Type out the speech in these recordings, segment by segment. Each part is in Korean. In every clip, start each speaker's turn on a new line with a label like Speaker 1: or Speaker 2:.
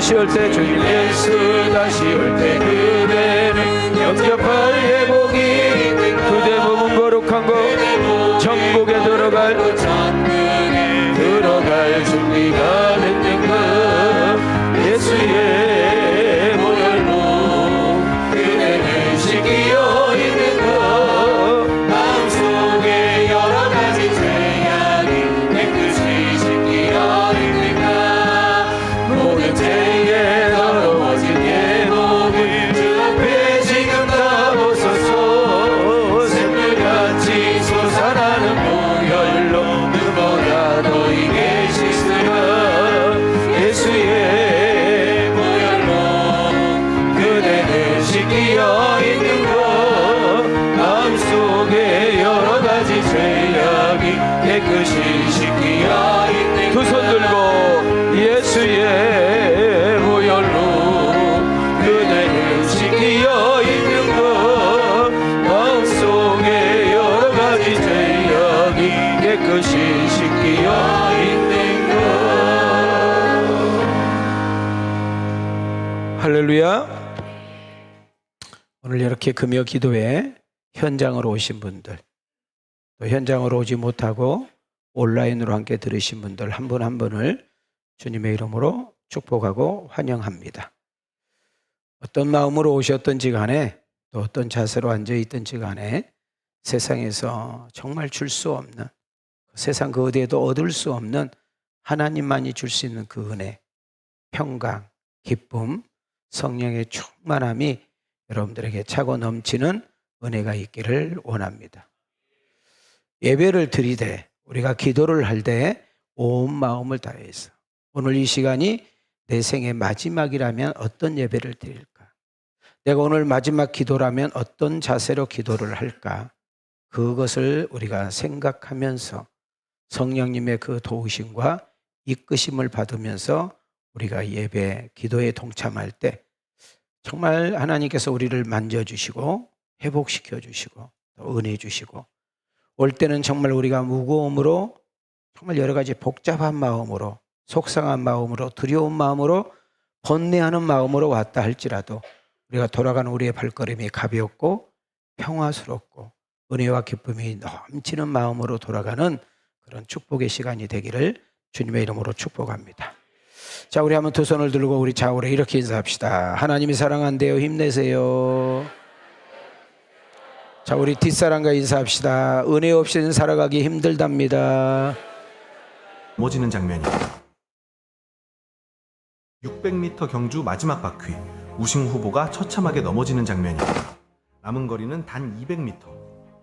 Speaker 1: 다시 올 때 주님 예수 다시 올 때 그대는 영접할 회복이 그대 몸은 거룩한 것 천국에 들어갈 준비가 됐는가 예수의 보혈로 그대는 씻기어 있는가 마음속에 여러 가지 죄악이 깨끗이 씻기어 있는가 모든 죄에 더러워진 예 몸을 주 앞에 지금 다 벗어서 샘물같이 솟아나는 보혈로 누구보다 더 이게 예수의 보혈로 그대는 씻기어 있는 것 마음속에 여러 가지 죄악이 깨끗이 씻기어 있는 두 손 들고 예수의 보혈로 그대는 씻기어 있는 것 마음속에 여러 가지 죄악이 깨끗이 씻기어 있는 것 할렐루야. 오늘 이렇게 금요 기도회 현장으로 오신 분들 또 현장으로 오지 못하고 온라인으로 함께 들으신 분들 한 분 한 분을 주님의 이름으로 축복하고 환영합니다. 어떤 마음으로 오셨던지 간에 또 어떤 자세로 앉아있던지 간에 세상에서 정말 줄 수 없는 세상 그 어디에도 얻을 수 없는 하나님만이 줄 수 있는 그 은혜 평강, 기쁨 성령의 충만함이 여러분들에게 차고 넘치는 은혜가 있기를 원합니다. 예배를 드리되 우리가 기도를 할 때 온 마음을 다해서 오늘 이 시간이 내 생의 마지막이라면 어떤 예배를 드릴까? 내가 오늘 마지막 기도라면 어떤 자세로 기도를 할까? 그것을 우리가 생각하면서 성령님의 그 도우심과 이끄심을 받으면서 우리가 예배, 기도에 동참할 때 정말 하나님께서 우리를 만져주시고 회복시켜 주시고 또 은혜 주시고 올 때는 정말 우리가 무거움으로 정말 여러 가지 복잡한 마음으로 속상한 마음으로 두려운 마음으로 번뇌하는 마음으로 왔다 할지라도 우리가 돌아가는 우리의 발걸음이 가볍고 평화스럽고 은혜와 기쁨이 넘치는 마음으로 돌아가는 그런 축복의 시간이 되기를 주님의 이름으로 축복합니다. 자, 우리 한번 두 손을 들고 우리 좌우로 이렇게 인사합시다. 하나님이 사랑한대요. 힘내세요. 자, 우리 뒷사람과 인사합시다. 은혜 없이는 살아가기 힘들답니다.
Speaker 2: 넘어지는 장면입니다. 600m 경주 마지막 바퀴 우승 후보가 처참하게 넘어지는 장면입니다. 남은 거리는 단 200m.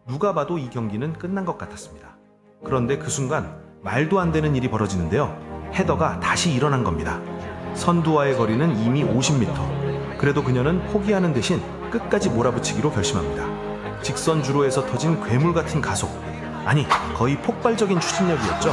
Speaker 2: 누가 봐도 이 경기는 끝난 것 같았습니다. 그런데 그 순간 말도 안 되는 일이 벌어지는데요. 헤더가 다시 일어난 겁니다. 선두와의 거리는 이미 50m. 그래도 그녀는 포기하는 대신 끝까지 몰아붙이기로 결심합니다. 직선 주로에서 터진 괴물 같은 가속. 아니, 거의 폭발적인 추진력이었죠.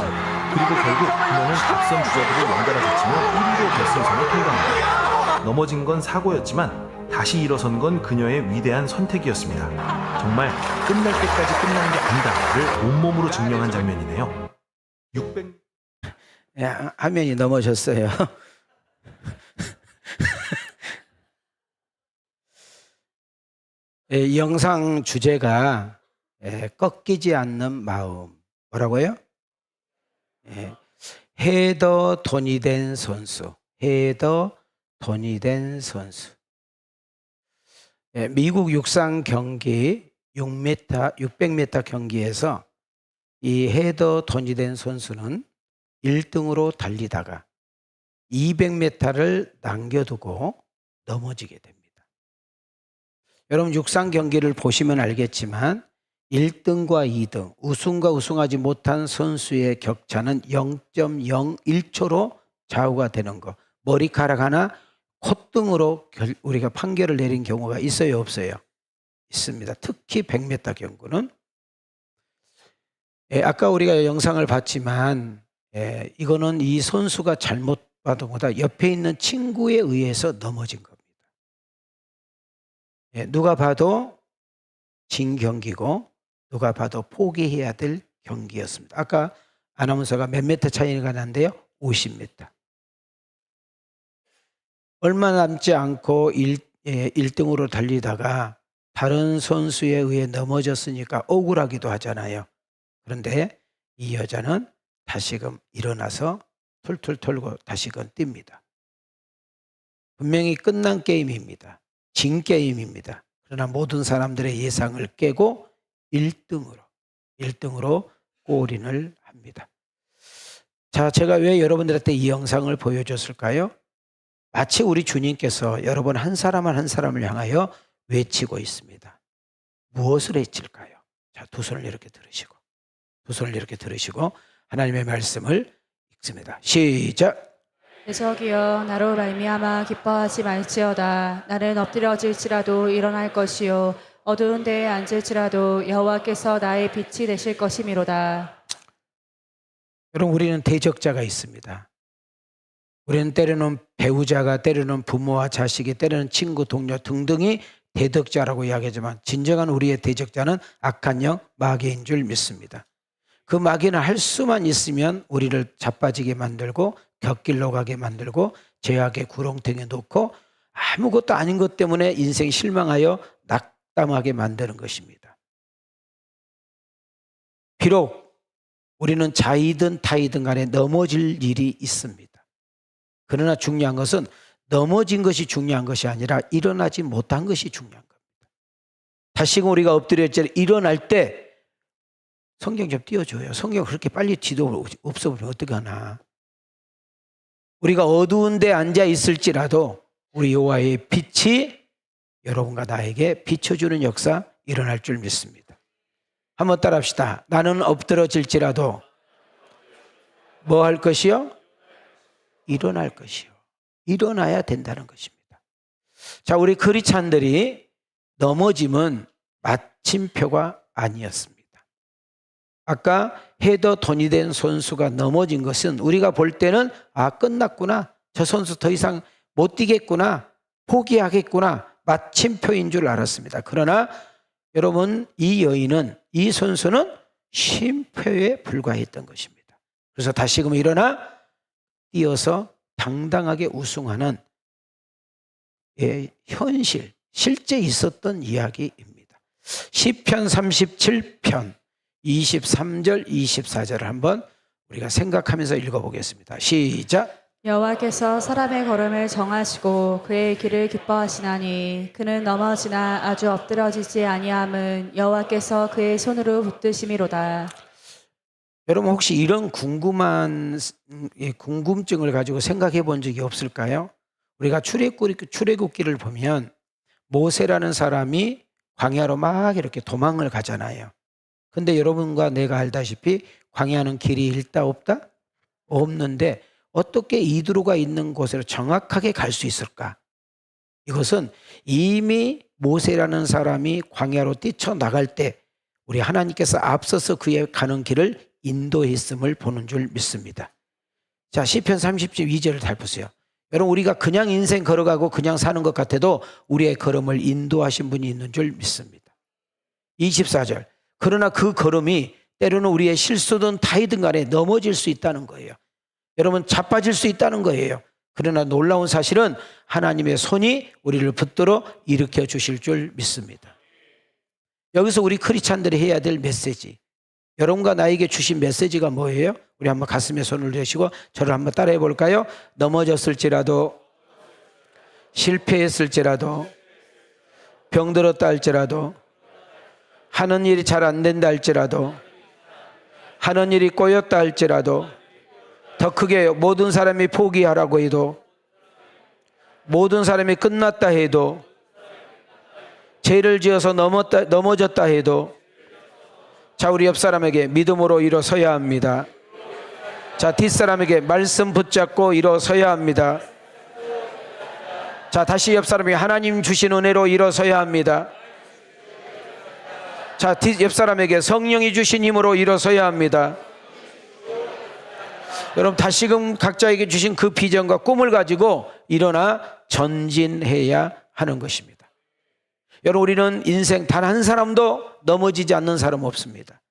Speaker 2: 그리고 결국 그녀는 앞선 주자들을 연달아 제치며 1위로 결승선을 통과합니다. 넘어진 건 사고였지만 다시 일어선 건 그녀의 위대한 선택이었습니다. 정말 끝날 때까지 끝난 게 아니다를 온몸으로 증명한 장면이네요. 600...
Speaker 1: 화면이 넘어졌어요. 이 영상 주제가 꺾이지 않는 마음. 뭐라고요? 헤더 돈이 된 선수. 헤더 돈이 된 선수. 미국 육상 경기 600m 경기에서 이 헤더 돈이 된 선수는 1등으로 달리다가 200m를 남겨두고 넘어지게 됩니다. 여러분 육상 경기를 보시면 알겠지만 1등과 2등, 우승과 우승하지 못한 선수의 격차는 0.01초로 좌우가 되는 거. 머리카락 하나 콧등으로 우리가 판결을 내린 경우가 있어요, 없어요? 있습니다. 특히 100m 경구는. 아까 우리가 영상을 봤지만 이거는 이 선수가 잘못 받은 거다. 옆에 있는 친구에 의해서 넘어진 겁니다. 누가 봐도 진 경기고 누가 봐도 포기해야 될 경기였습니다. 아까 아나운서가 몇 미터 차이가 났는데요? 50m. 얼마 남지 않고 1등으로 달리다가 다른 선수에 의해 넘어졌으니까 억울하기도 하잖아요. 그런데 이 여자는 다시금 일어나서 툴툴 털고 다시금 뜁니다. 분명히 끝난 게임입니다. 진 게임입니다. 그러나 모든 사람들의 예상을 깨고 1등으로 골인을 합니다. 자, 제가 왜 여러분들한테 이 영상을 보여줬을까요? 마치 우리 주님께서 여러분 한 사람 한 사람을 향하여 외치고 있습니다. 무엇을 외칠까요? 자, 두 손을 이렇게 들으시고 하나님의 말씀을 읽습니다. 시작.
Speaker 3: 대적이여 나로 말미암아 기뻐하지 말지어다. 나는 엎드려질지라도 일어날 것이요 어두운 데에 앉을지라도 여호와께서 나의 빛이 되실 것이미로다.
Speaker 1: 여러분, 우리는 대적자가 있습니다. 우리는 때로는 배우자가, 때로는 부모와 자식이, 때로는 친구, 동료 등등이 대적자라고 이야기하지만 진정한 우리의 대적자는 악한 영 마귀인 줄 믿습니다. 그 마귀는 할 수만 있으면 우리를 자빠지게 만들고 곁길로 가게 만들고 죄악의 구렁텅이에 놓고 아무것도 아닌 것 때문에 인생 실망하여 낙담하게 만드는 것입니다. 비록 우리는 자이든 타이든 간에 넘어질 일이 있습니다. 그러나 중요한 것은 넘어진 것이 중요한 것이 아니라 일어나지 못한 것이 중요한 겁니다. 다시금 우리가 엎드렸을 때 일어날 때 성경 좀 띄워줘요. 성경 그렇게 빨리 뒤도 없어보면 어떡하나. 우리가 어두운 데 앉아 있을지라도 우리 여호와의 빛이 여러분과 나에게 비춰주는 역사 일어날 줄 믿습니다. 한번 따라합시다. 나는 엎드러질지라도 뭐 할 것이요? 일어날 것이요. 일어나야 된다는 것입니다. 자, 우리 크리스찬들이 넘어짐은 마침표가 아니었습니다. 아까 헤더 돈이 된 선수가 넘어진 것은 우리가 볼 때는 끝났구나. 저 선수 더 이상 못 뛰겠구나. 포기하겠구나. 마침표인 줄 알았습니다. 그러나 여러분, 이 선수는 쉼표에 불과했던 것입니다. 그래서 다시금 일어나 뛰어서 당당하게 우승하는 현실, 실제 있었던 이야기입니다. 시편 37편 23절 24절을 한번 우리가 생각하면서 읽어보겠습니다. 시작.
Speaker 3: 여호와께서 사람의 걸음을 정하시고 그의 길을 기뻐하시나니 그는 넘어지나 아주 엎드러지지 아니함은 여호와께서 그의 손으로 붙드심이로다.
Speaker 1: 여러분 혹시 이런 궁금증을 가지고 생각해 본 적이 없을까요? 우리가 출애굽기를 보면 모세라는 사람이 광야로 막 이렇게 도망을 가잖아요. 근데 여러분과 내가 알다시피 광야는 길이 있다 없다? 없는데 어떻게 이두로가 있는 곳으로 정확하게 갈 수 있을까? 이것은 이미 모세라는 사람이 광야로 뛰쳐나갈 때 우리 하나님께서 앞서서 그의 가는 길을 인도했음을 보는 줄 믿습니다. 자, 시편 32절을 잘 보세요. 여러분, 우리가 그냥 인생 걸어가고 그냥 사는 것 같아도 우리의 걸음을 인도하신 분이 있는 줄 믿습니다. 24절. 그러나 그 걸음이 때로는 우리의 실수든 타이든 간에 넘어질 수 있다는 거예요. 여러분, 자빠질 수 있다는 거예요. 그러나 놀라운 사실은 하나님의 손이 우리를 붙들어 일으켜 주실 줄 믿습니다. 여기서 우리 크리스찬들이 해야 될 메시지, 여러분과 나에게 주신 메시지가 뭐예요? 우리 한번 가슴에 손을 대시고 저를 한번 따라해 볼까요? 넘어졌을지라도, 실패했을지라도, 병들었다 할지라도, 하는 일이 잘 안 된다 할지라도, 하는 일이 꼬였다 할지라도, 더 크게 모든 사람이 포기하라고 해도, 모든 사람이 끝났다 해도, 죄를 지어서 넘어졌다 해도, 자, 우리 옆 사람에게 믿음으로 일어서야 합니다. 자, 뒷사람에게 말씀 붙잡고 일어서야 합니다. 자, 다시 옆 사람에게 하나님 주신 은혜로 일어서야 합니다. 자, 옆 사람에게 성령이 주신 힘으로 일어서야 합니다. 여러분, 다시금 각자에게 주신 그 비전과 꿈을 가지고 일어나 전진해야 하는 것입니다. 여러분, 우리는 인생 단 한 사람도 넘어지지 않는 사람 없습니다.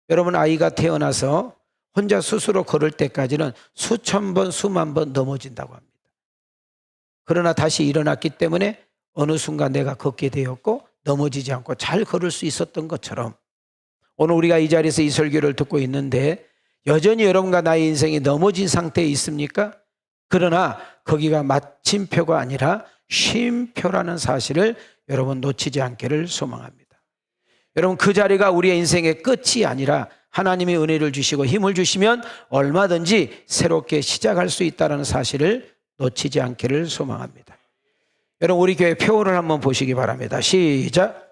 Speaker 1: 여러분, 아이가 태어나서 혼자 스스로 걸을 때까지는 수천 번, 수만 번 넘어진다고 합니다. 그러나 다시 일어났기 때문에 어느 순간 내가 걷게 되었고 넘어지지 않고 잘 걸을 수 있었던 것처럼 오늘 우리가 이 자리에서 이 설교를 듣고 있는데 여전히 여러분과 나의 인생이 넘어진 상태에 있습니까? 그러나 거기가 마침표가 아니라 쉼표라는 사실을 여러분 놓치지 않기를 소망합니다. 여러분 그 자리가 우리의 인생의 끝이 아니라 하나님이 은혜를 주시고 힘을 주시면 얼마든지 새롭게 시작할 수 있다는 사실을 놓치지 않기를 소망합니다. 여러분 우리 교회 표를 한번 보시기 바랍니다. 시작.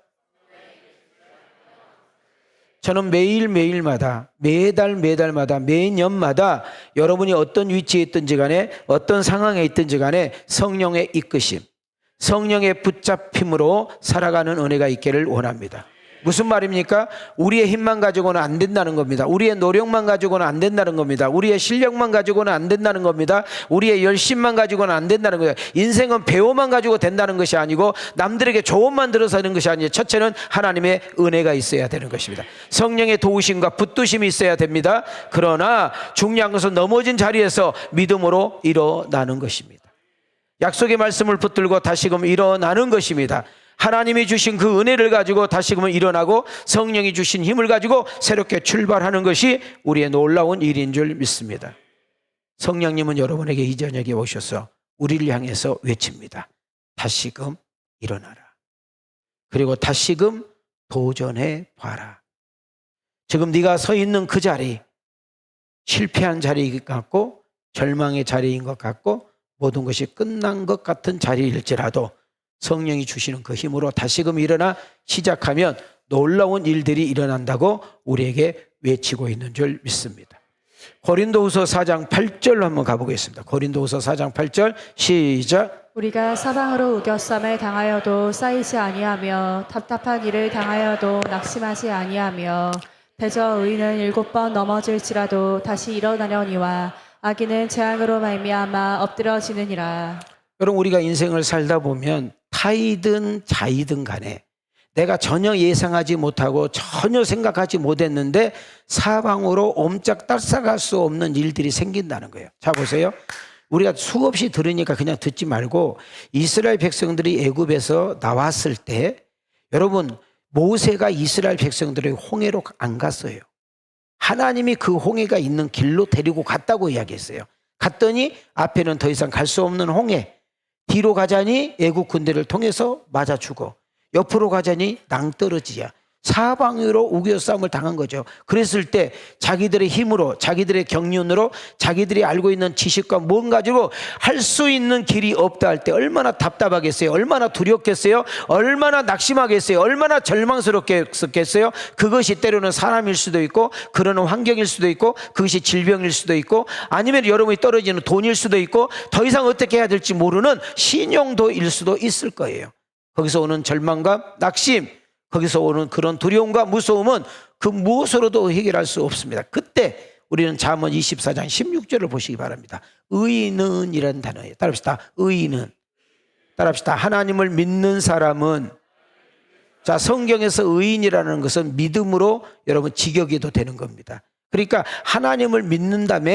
Speaker 1: 저는 매일매일마다 매달마다 매년마다 여러분이 어떤 위치에 있든지 간에 어떤 상황에 있든지 간에 성령의 이끄심, 성령의 붙잡힘으로 살아가는 은혜가 있기를 원합니다. 무슨 말입니까? 우리의 힘만 가지고는 안 된다는 겁니다. 우리의 노력만 가지고는 안 된다는 겁니다. 우리의 실력만 가지고는 안 된다는 겁니다. 우리의 열심만 가지고는 안 된다는 거예요. 인생은 배움만 가지고 된다는 것이 아니고 남들에게 조언만 들어서 하는 것이 아니에요. 첫째는 하나님의 은혜가 있어야 되는 것입니다. 성령의 도우심과 붙드심이 있어야 됩니다. 그러나 중요한 것은 넘어진 자리에서 믿음으로 일어나는 것입니다. 약속의 말씀을 붙들고 다시금 일어나는 것입니다. 하나님이 주신 그 은혜를 가지고 다시금 일어나고 성령이 주신 힘을 가지고 새롭게 출발하는 것이 우리의 놀라운 일인 줄 믿습니다. 성령님은 여러분에게 이 저녁에 오셔서 우리를 향해서 외칩니다. 다시금 일어나라. 그리고 다시금 도전해 봐라. 지금 네가 서 있는 그 자리, 실패한 자리인 것 같고 절망의 자리인 것 같고 모든 것이 끝난 것 같은 자리일지라도 성령이 주시는 그 힘으로 다시금 일어나 시작하면 놀라운 일들이 일어난다고 우리에게 외치고 있는 줄 믿습니다. 고린도후서 4장 8절로 한번 가보겠습니다. 고린도후서 4장 8절 시작.
Speaker 3: 우리가 사방으로 우겨쌈을 당하여도 쌓이지 아니하며 답답한 일을 당하여도 낙심하지 아니하며 대저 의인은 7번 넘어질지라도 다시 일어나려니와 악인은 재앙으로 말미암아 엎드러지느니라.
Speaker 1: 여러분 우리가 인생을 살다 보면 타이든 자이든 간에 내가 전혀 예상하지 못하고 전혀 생각하지 못했는데 사방으로 옴짝달싹할 수 없는 일들이 생긴다는 거예요. 자 보세요. 우리가 수없이 들으니까 그냥 듣지 말고 이스라엘 백성들이 애굽에서 나왔을 때 여러분 모세가 이스라엘 백성들의 홍해로 안 갔어요. 하나님이 그 홍해가 있는 길로 데리고 갔다고 이야기했어요. 갔더니 앞에는 더 이상 갈 수 없는 홍해, 뒤로 가자니 애국 군대를 통해서 맞아 죽어, 옆으로 가자니 낭떠러지야. 사방으로 우겨싸움을 당한 거죠. 그랬을 때 자기들의 힘으로, 자기들의 경륜으로, 자기들이 알고 있는 지식과 뭔 가지고 할 수 있는 길이 없다 할 때 얼마나 답답하겠어요? 얼마나 두렵겠어요? 얼마나 낙심하겠어요? 얼마나 절망스럽겠어요? 그것이 때로는 사람일 수도 있고 그러는 환경일 수도 있고 그것이 질병일 수도 있고 아니면 여러분이 떨어지는 돈일 수도 있고 더 이상 어떻게 해야 될지 모르는 신용도일 수도 있을 거예요. 거기서 오는 절망감, 낙심, 거기서 오는 그런 두려움과 무서움은 그 무엇으로도 해결할 수 없습니다. 그때 우리는 잠언 24장 16절을 보시기 바랍니다. 의인은 이라는 단어예요. 따라합시다. 의인은. 따라합시다. 하나님을 믿는 사람은. 자, 성경에서 의인이라는 것은 믿음으로 여러분 직역해도 되는 겁니다. 그러니까 하나님을 믿는다며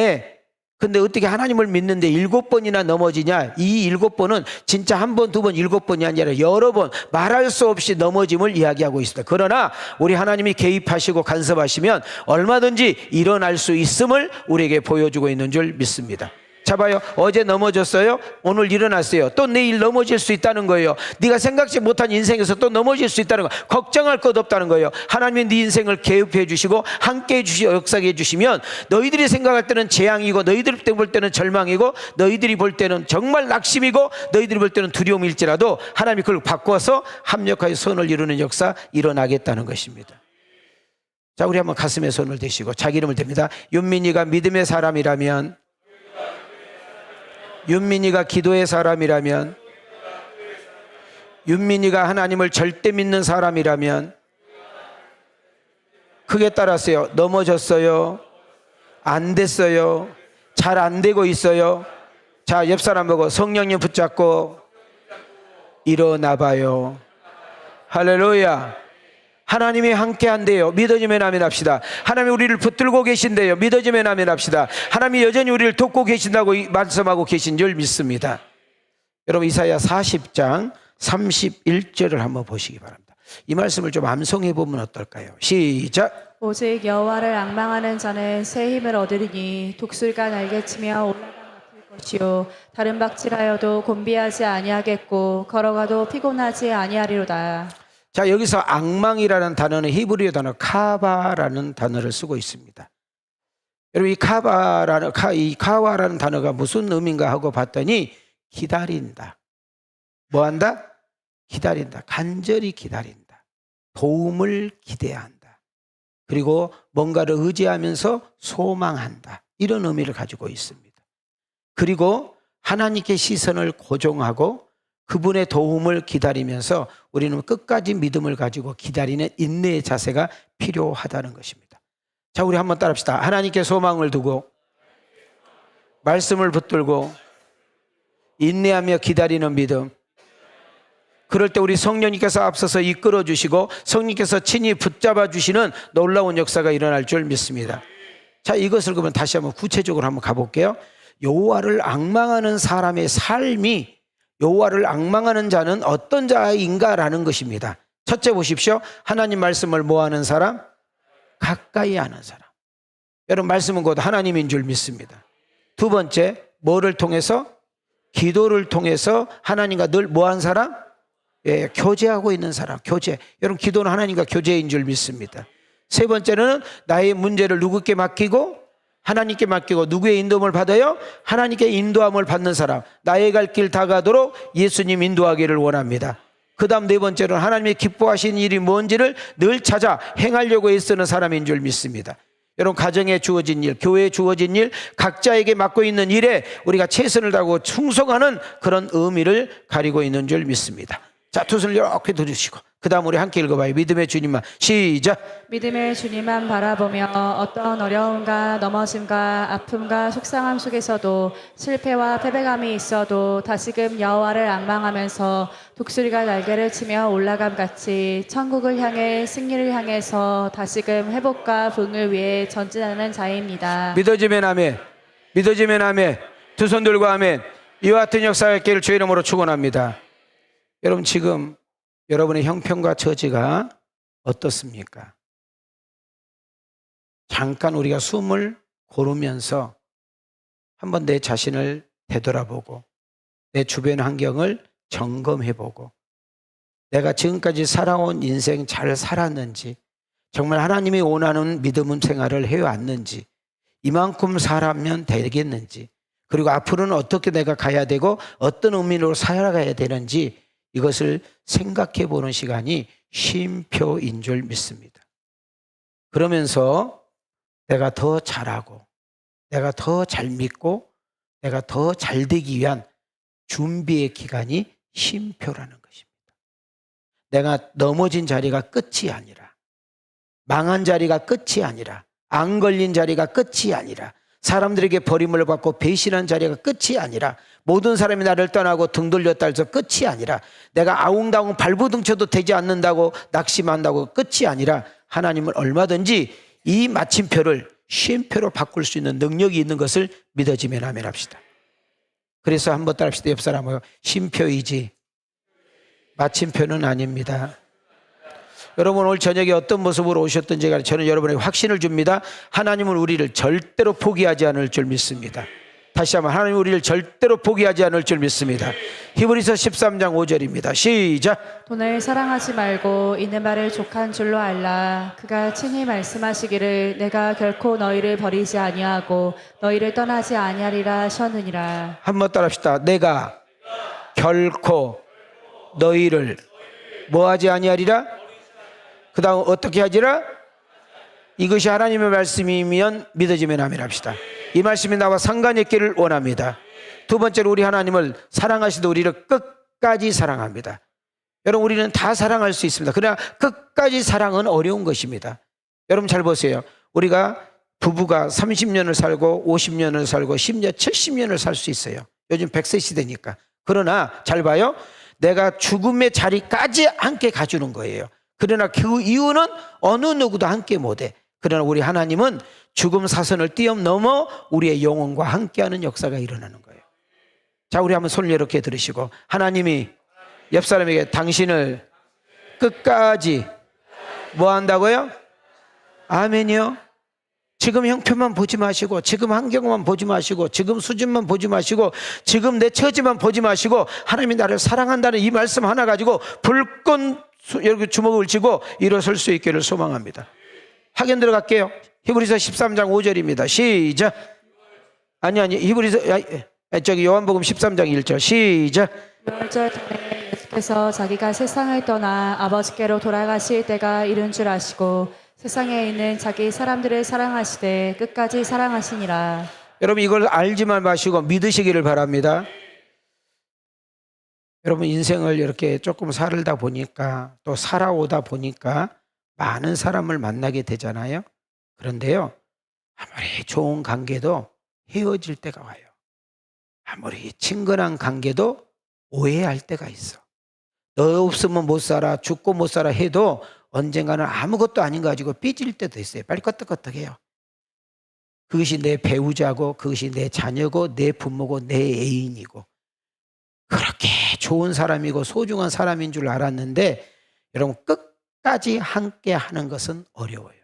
Speaker 1: 근데 어떻게 하나님을 믿는데 7번이나 넘어지냐? 이 7번은 진짜 한 번, 두 번, 7번이 아니라 여러 번 말할 수 없이 넘어짐을 이야기하고 있습니다. 그러나 우리 하나님이 개입하시고 간섭하시면 얼마든지 일어날 수 있음을 우리에게 보여주고 있는 줄 믿습니다. 자 봐요. 어제 넘어졌어요. 오늘 일어났어요. 또 내일 넘어질 수 있다는 거예요. 네가 생각지 못한 인생에서 또 넘어질 수 있다는 거. 걱정할 것 없다는 거예요. 하나님이 네 인생을 개입해 주시고 함께 해 주시고 역사해 주시면 너희들이 생각할 때는 재앙이고 너희들이 볼 때는 절망이고 너희들이 볼 때는 정말 낙심이고 너희들이 볼 때는 두려움일지라도 하나님이 그걸 바꿔서 합력하여 선을 이루는 역사 일어나겠다는 것입니다. 자, 우리 한번 가슴에 손을 대시고 자기 이름을 댑니다. 윤민이가 믿음의 사람이라면, 윤민이가 기도의 사람이라면, 윤민이가 하나님을 절대 믿는 사람이라면 크게 따랐어요. 넘어졌어요. 안 됐어요. 잘 안 되고 있어요. 자, 옆 사람 보고 성령님 붙잡고 일어나 봐요. 할렐루야. 하나님이 함께 한대요. 믿어지면 아멘 합시다. 하나님이 우리를 붙들고 계신대요. 믿어지면 아멘 합시다. 하나님이 여전히 우리를 돕고 계신다고 말씀하고 계신 줄 믿습니다. 여러분 이사야 40장 31절을 한번 보시기 바랍니다. 이 말씀을 좀 암송해 보면 어떨까요? 시작.
Speaker 3: 오직 여호와를 앙망하는 자는 새 힘을 얻으리니 독수리가 날개치며 올라가 맡을 것이요 다른 박질하여도 곤비하지 아니하겠고 걸어가도 피곤하지 아니하리로다.
Speaker 1: 자, 여기서 앙망이라는 단어는 히브리어 단어 카바라는 단어를 쓰고 있습니다. 여러분 이 카와라는 단어가 무슨 의미인가 하고 봤더니 기다린다. 뭐 한다? 기다린다. 간절히 기다린다. 도움을 기대한다. 그리고 뭔가를 의지하면서 소망한다. 이런 의미를 가지고 있습니다. 그리고 하나님께 시선을 고정하고 그분의 도움을 기다리면서 우리는 끝까지 믿음을 가지고 기다리는 인내의 자세가 필요하다는 것입니다. 자, 우리 한번 따라합시다. 하나님께 소망을 두고 말씀을 붙들고 인내하며 기다리는 믿음. 그럴 때 우리 성령님께서 앞서서 이끌어 주시고 성령님께서 친히 붙잡아 주시는 놀라운 역사가 일어날 줄 믿습니다. 자, 이것을 그러면 다시 한번 구체적으로 한번 가볼게요. 여호와를 앙망하는 사람의 삶이 여호와를 앙망하는 자는 어떤 자인가라는 것입니다. 첫째 보십시오. 하나님 말씀을 뭐하는 사람? 가까이 하는 사람. 여러분 말씀은 곧 하나님인 줄 믿습니다. 두 번째, 뭐를 통해서? 기도를 통해서 하나님과 늘 뭐한 사람? 예, 교제하고 있는 사람. 교제. 여러분 기도는 하나님과 교제인 줄 믿습니다. 세 번째는 나의 문제를 누구께 맡기고? 하나님께 맡기고 누구의 인도함을 받아요? 하나님께 인도함을 받는 사람. 나의 갈 길 다 가도록 예수님 인도하기를 원합니다. 그 다음 네 번째로는 하나님이 기뻐하시는 일이 뭔지를 늘 찾아 행하려고 애쓰는 사람인 줄 믿습니다. 여러분 가정에 주어진 일, 교회에 주어진 일, 각자에게 맡고 있는 일에 우리가 최선을 다하고 충성하는 그런 의미를 가리고 있는 줄 믿습니다. 자, 두 손을 이렇게 들으시고 그 다음 우리 함께 읽어봐요. 믿음의 주님만. 시작.
Speaker 3: 믿음의 주님만 바라보며 어떤 어려움과 넘어짐과 아픔과 속상함 속에서도 실패와 패배감이 있어도 다시금 여호와를 앙망하면서 독수리가 날개를 치며 올라감 같이 천국을 향해 승리를 향해서 다시금 회복과 부흥을 위해 전진하는 자입니다.
Speaker 1: 믿어지면 아멘. 믿어지면 아멘. 두 손 들고 아멘. 이와 같은 역사가 있기를 주의 이름으로 축원합니다. 여러분 지금 여러분의 형편과 처지가 어떻습니까? 잠깐 우리가 숨을 고르면서 한번 내 자신을 되돌아보고 내 주변 환경을 점검해보고 내가 지금까지 살아온 인생 잘 살았는지 정말 하나님이 원하는 믿음 생활을 해왔는지 이만큼 살아면 되겠는지 그리고 앞으로는 어떻게 내가 가야 되고 어떤 의미로 살아가야 되는지 이것을 생각해 보는 시간이 쉼표인 줄 믿습니다. 그러면서 내가 더 잘하고 내가 더 잘 믿고 내가 더 잘 되기 위한 준비의 기간이 쉼표라는 것입니다. 내가 넘어진 자리가 끝이 아니라 망한 자리가 끝이 아니라 안 걸린 자리가 끝이 아니라 사람들에게 버림을 받고 배신한 자리가 끝이 아니라 모든 사람이 나를 떠나고 등 돌렸다 해서 끝이 아니라 내가 아웅다웅 발부둥쳐도 되지 않는다고 낙심한다고 끝이 아니라 하나님은 얼마든지 이 마침표를 쉼표로 바꿀 수 있는 능력이 있는 것을 믿어지면 아멘 합시다. 그래서 한번 따라합시다. 옆 사람하고 쉼표이지 마침표는 아닙니다. 여러분 오늘 저녁에 어떤 모습으로 오셨든지 간에 저는 여러분에게 확신을 줍니다. 하나님은 우리를 절대로 포기하지 않을 줄 믿습니다. 다시 한번 하나님은 우리를 절대로 포기하지 않을 줄 믿습니다. 히브리서 13장 5절입니다. 시작.
Speaker 3: 돈을 사랑하지 말고 있는 바를 족한 줄로 알라. 그가 친히 말씀하시기를 내가 결코 너희를 버리지 아니하고 너희를 떠나지 아니하리라 하셨느니라.
Speaker 1: 한번 따라합시다. 내가 결코 너희를 뭐하지 아니하리라? 그 다음 어떻게 하지라? 이것이 하나님의 말씀이면 믿어지면 아멘 합시다. 이 말씀이 나와 상관 있기를 원합니다. 두 번째로 우리 하나님을 사랑하시도 우리를 끝까지 사랑합니다. 여러분 우리는 다 사랑할 수 있습니다. 그러나 끝까지 사랑은 어려운 것입니다. 여러분 잘 보세요. 우리가 부부가 30년을 살고 50년을 살고 10년, 70년을 살 수 있어요. 요즘 100세 시대니까. 그러나 잘 봐요. 내가 죽음의 자리까지 함께 가주는 거예요. 그러나 그 이유는 어느 누구도 함께 못해. 그러나 우리 하나님은 죽음 사선을 뛰어넘어 우리의 영혼과 함께하는 역사가 일어나는 거예요. 자, 우리 한번 손을 이렇게 들으시고, 하나님이 옆 사람에게 당신을 끝까지 뭐 한다고요? 아멘이요. 지금 형편만 보지 마시고, 지금 환경만 보지 마시고, 지금 수준만 보지 마시고, 지금 내 처지만 보지 마시고, 하나님이 나를 사랑한다는 이 말씀 하나 가지고 불끈 여기 주먹을 쥐고 일어설 수 있기를 소망합니다. 학연 들어갈게요. 히브리서 13장 5절입니다. 시작. 아니 히브리서 저기 요한복음 13장 1절 시작.
Speaker 3: 6절 전에 예수께서 자기가 세상을 떠나 아버지께로 돌아가실 때가 이른 줄 아시고 세상에 있는 자기 사람들을 사랑하시되 끝까지 사랑하시니라.
Speaker 1: 여러분 이걸 알지만 마시고 믿으시기를 바랍니다. 여러분 인생을 이렇게 조금 살다 보니까 또 살아오다 보니까 많은 사람을 만나게 되잖아요. 그런데요, 아무리 좋은 관계도 헤어질 때가 와요. 아무리 친근한 관계도 오해할 때가 있어. 너 없으면 못 살아, 죽고 못 살아 해도 언젠가는 아무것도 아닌 거 가지고 삐질 때도 있어요. 빨리 껐떡껐떡해요. 그것이 내 배우자고, 그것이 내 자녀고, 내 부모고, 내 애인이고, 그렇게 좋은 사람이고 소중한 사람인 줄 알았는데, 여러분 끝까지 함께 하는 것은 어려워요.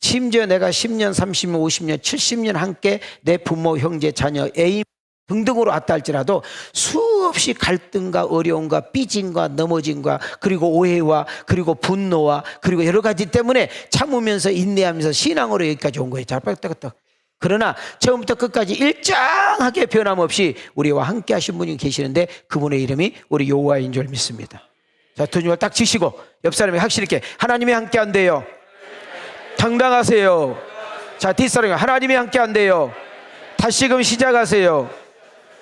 Speaker 1: 심지어 내가 10년, 30년, 50년, 70년 함께 내 부모, 형제, 자녀, 애인 등등으로 왔다 할지라도 수없이 갈등과 어려움과 삐짐과 넘어짐과 그리고 오해와 그리고 분노와 그리고 여러 가지 때문에 참으면서 인내하면서 신앙으로 여기까지 온 거예요. 잘 빨떡떡. 그러나 처음부터 끝까지 일정하게 변함없이 우리와 함께 하신 분이 계시는데 그분의 이름이 우리 여호와인 줄 믿습니다. 자, 두 손을 딱 치시고 옆 사람이 확실히 있게 하나님이 함께 한대요. 당당하세요. 자, 뒷사람이 하나님이 함께 한대요. 다시금 시작하세요.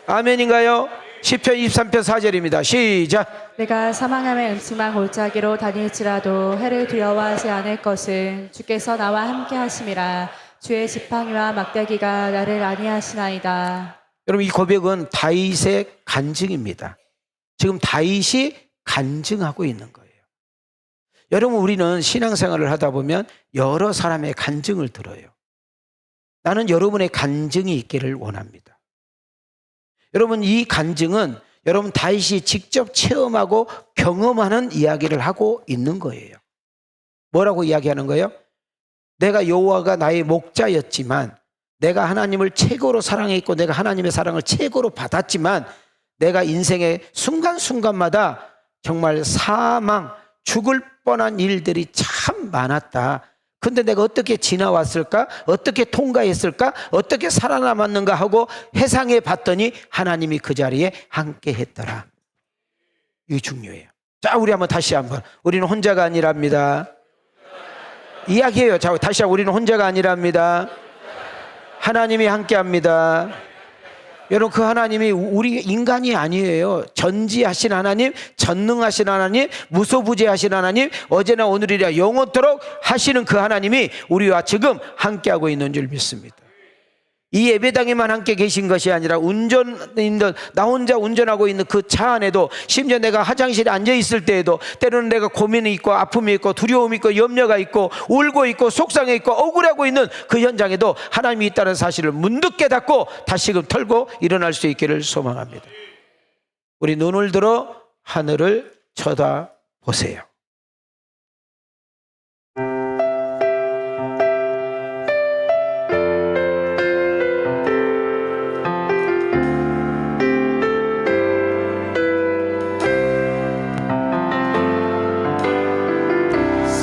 Speaker 1: 아멘인가요? 시편 23편 4절입니다. 시작.
Speaker 3: 내가 사망함의 음침한 골짜기로 다닐지라도 해를 두려워하지 않을 것은 주께서 나와 함께 하심이라. 주의 지팡이와 막대기가 나를 안위하시나이다.
Speaker 1: 여러분 이 고백은 다윗의 간증입니다. 지금 다윗이 간증하고 있는 거예요. 여러분 우리는 신앙생활을 하다 보면 여러 사람의 간증을 들어요. 나는 여러분의 간증이 있기를 원합니다. 여러분 이 간증은 여러분 다윗이 직접 체험하고 경험하는 이야기를 하고 있는 거예요. 뭐라고 이야기하는 거예요? 내가 여호와가 나의 목자였지만, 내가 하나님을 최고로 사랑했고 내가 하나님의 사랑을 최고로 받았지만, 내가 인생의 순간순간마다 정말 사망, 죽을 뻔한 일들이 참 많았다. 근데 내가 어떻게 지나왔을까? 어떻게 통과했을까? 어떻게 살아남았는가 하고 회상해 봤더니 하나님이 그 자리에 함께 했더라. 이게 중요해요. 자, 우리 한번 다시 한번. 우리는 혼자가 아니랍니다. 이야기해요. 자, 다시 한번. 우리는 혼자가 아니랍니다. 하나님이 함께 합니다. 여러분 그 하나님이 우리 인간이 아니에요. 전지하신 하나님, 전능하신 하나님, 무소부재하신 하나님, 어제나 오늘이라 영원토록 하시는 그 하나님이 우리와 지금 함께하고 있는 줄 믿습니다. 이 예배당에만 함께 계신 것이 아니라 나 혼자 운전하고 있는 그 차 안에도, 심지어 내가 화장실에 앉아있을 때에도 때로는 내가 고민이 있고 아픔이 있고 두려움이 있고 염려가 있고 울고 있고 속상해 있고 억울하고 있는 그 현장에도 하나님이 있다는 사실을 문득 깨닫고 다시금 털고 일어날 수 있기를 소망합니다. 우리 눈을 들어 하늘을 쳐다보세요.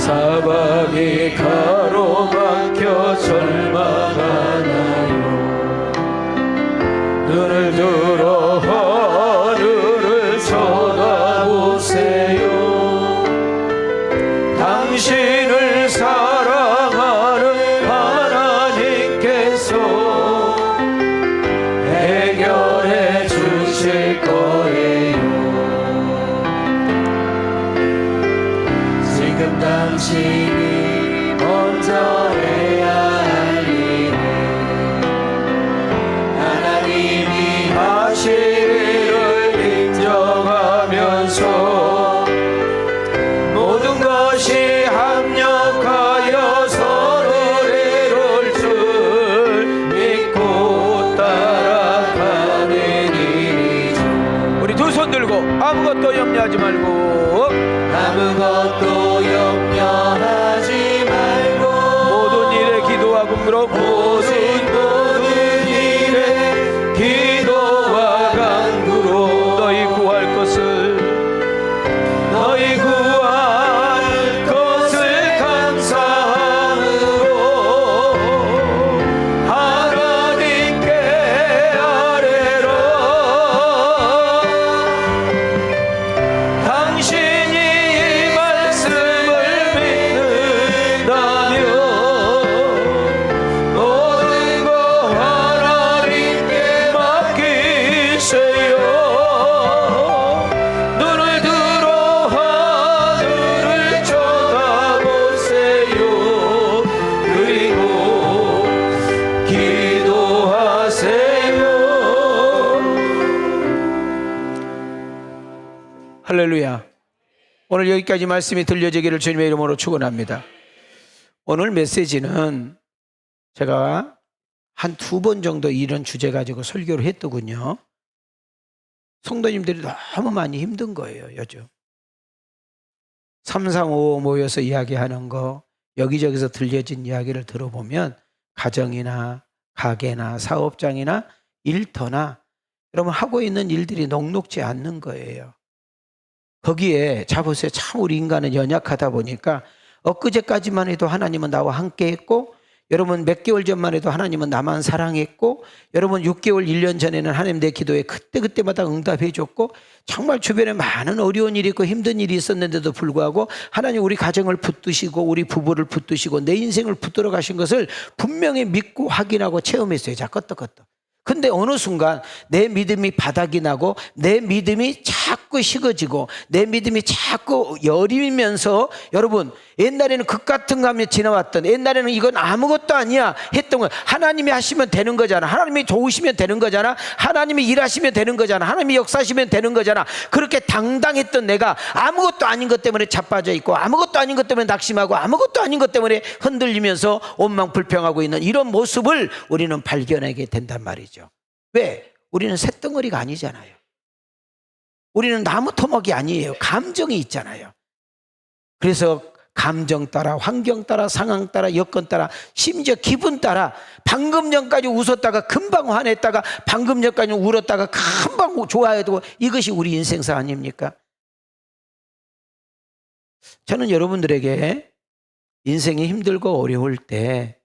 Speaker 1: 사방이 가로막혀 절망하나요. 눈을 들어 하늘을 쳐다보세요. 당신을 사랑하는 하나님께서 해결해 주실 거예요. 지금 당신이 먼저 해야 할 일은 하나님이 하신 일을 인정하면서 모든 것이 합력하여 서로를 이룰 줄 믿고 따라가는 일이 염려하지 말고
Speaker 4: 아무것도 염려하지 말고
Speaker 1: 모든 일에 기도와 간구로
Speaker 4: 모든 일에
Speaker 1: 기도와 간구로 너희 구할 것을 감사함으로 하나님께 아뢰라. 당신이 이 말씀을 믿는다면 모든 거 하나님께 맡기세요. 눈을 들어 하늘을 쳐다보세요. 그리고 기도하세요. 할렐루야. 오늘 여기까지 말씀이 들려지기를 주님의 이름으로 축원합니다. 오늘 메시지는 제가 한 2번 정도 이런 주제 가지고 설교를 했더군요. 성도님들이 너무 많이 힘든 거예요, 요즘. 335 모여서 이야기하는 거, 여기저기서 들려진 이야기를 들어보면 가정이나 가게나 사업장이나 일터나 여러분 하고 있는 일들이 녹록지 않는 거예요. 거기에 자보세요. 참 우리 인간은 연약하다 보니까 엊그제까지만 해도 하나님은 나와 함께 했고, 여러분 몇 개월 전만 해도 하나님은 나만 사랑했고, 여러분 6개월 1년 전에는 하나님 내 기도에 그때마다 응답해 줬고, 정말 주변에 많은 어려운 일이 있고 힘든 일이 있었는데도 불구하고 하나님 우리 가정을 붙드시고 우리 부부를 붙드시고 내 인생을 붙들어 가신 것을 분명히 믿고 확인하고 체험했어요. 자, 껐다. 근데 어느 순간 내 믿음이 바닥이 나고 내 믿음이 자꾸 식어지고 내 믿음이 자꾸 여리면서, 여러분 옛날에는 극 같은 감이 지나왔던, 옛날에는 이건 아무것도 아니야 했던 거, 하나님이 하시면 되는 거잖아, 하나님이 도우시면 되는 거잖아, 하나님이 일하시면 되는 거잖아, 하나님이 역사하시면 되는 거잖아, 그렇게 당당했던 내가 아무것도 아닌 것 때문에 자빠져 있고 아무것도 아닌 것 때문에 낙심하고 아무것도 아닌 것 때문에 흔들리면서 원망불평하고 있는 이런 모습을 우리는 발견하게 된단 말이죠. 왜? 우리는 쇳덩어리가 아니잖아요. 우리는 나무 토막이 아니에요. 감정이 있잖아요. 그래서 감정 따라, 환경 따라, 상황 따라, 여건 따라, 심지어 기분 따라, 방금 전까지 웃었다가 금방 화냈다가, 방금 전까지 울었다가 금방 좋아해도, 이것이 우리 인생사 아닙니까? 저는 여러분들에게 인생이 힘들고 어려울 때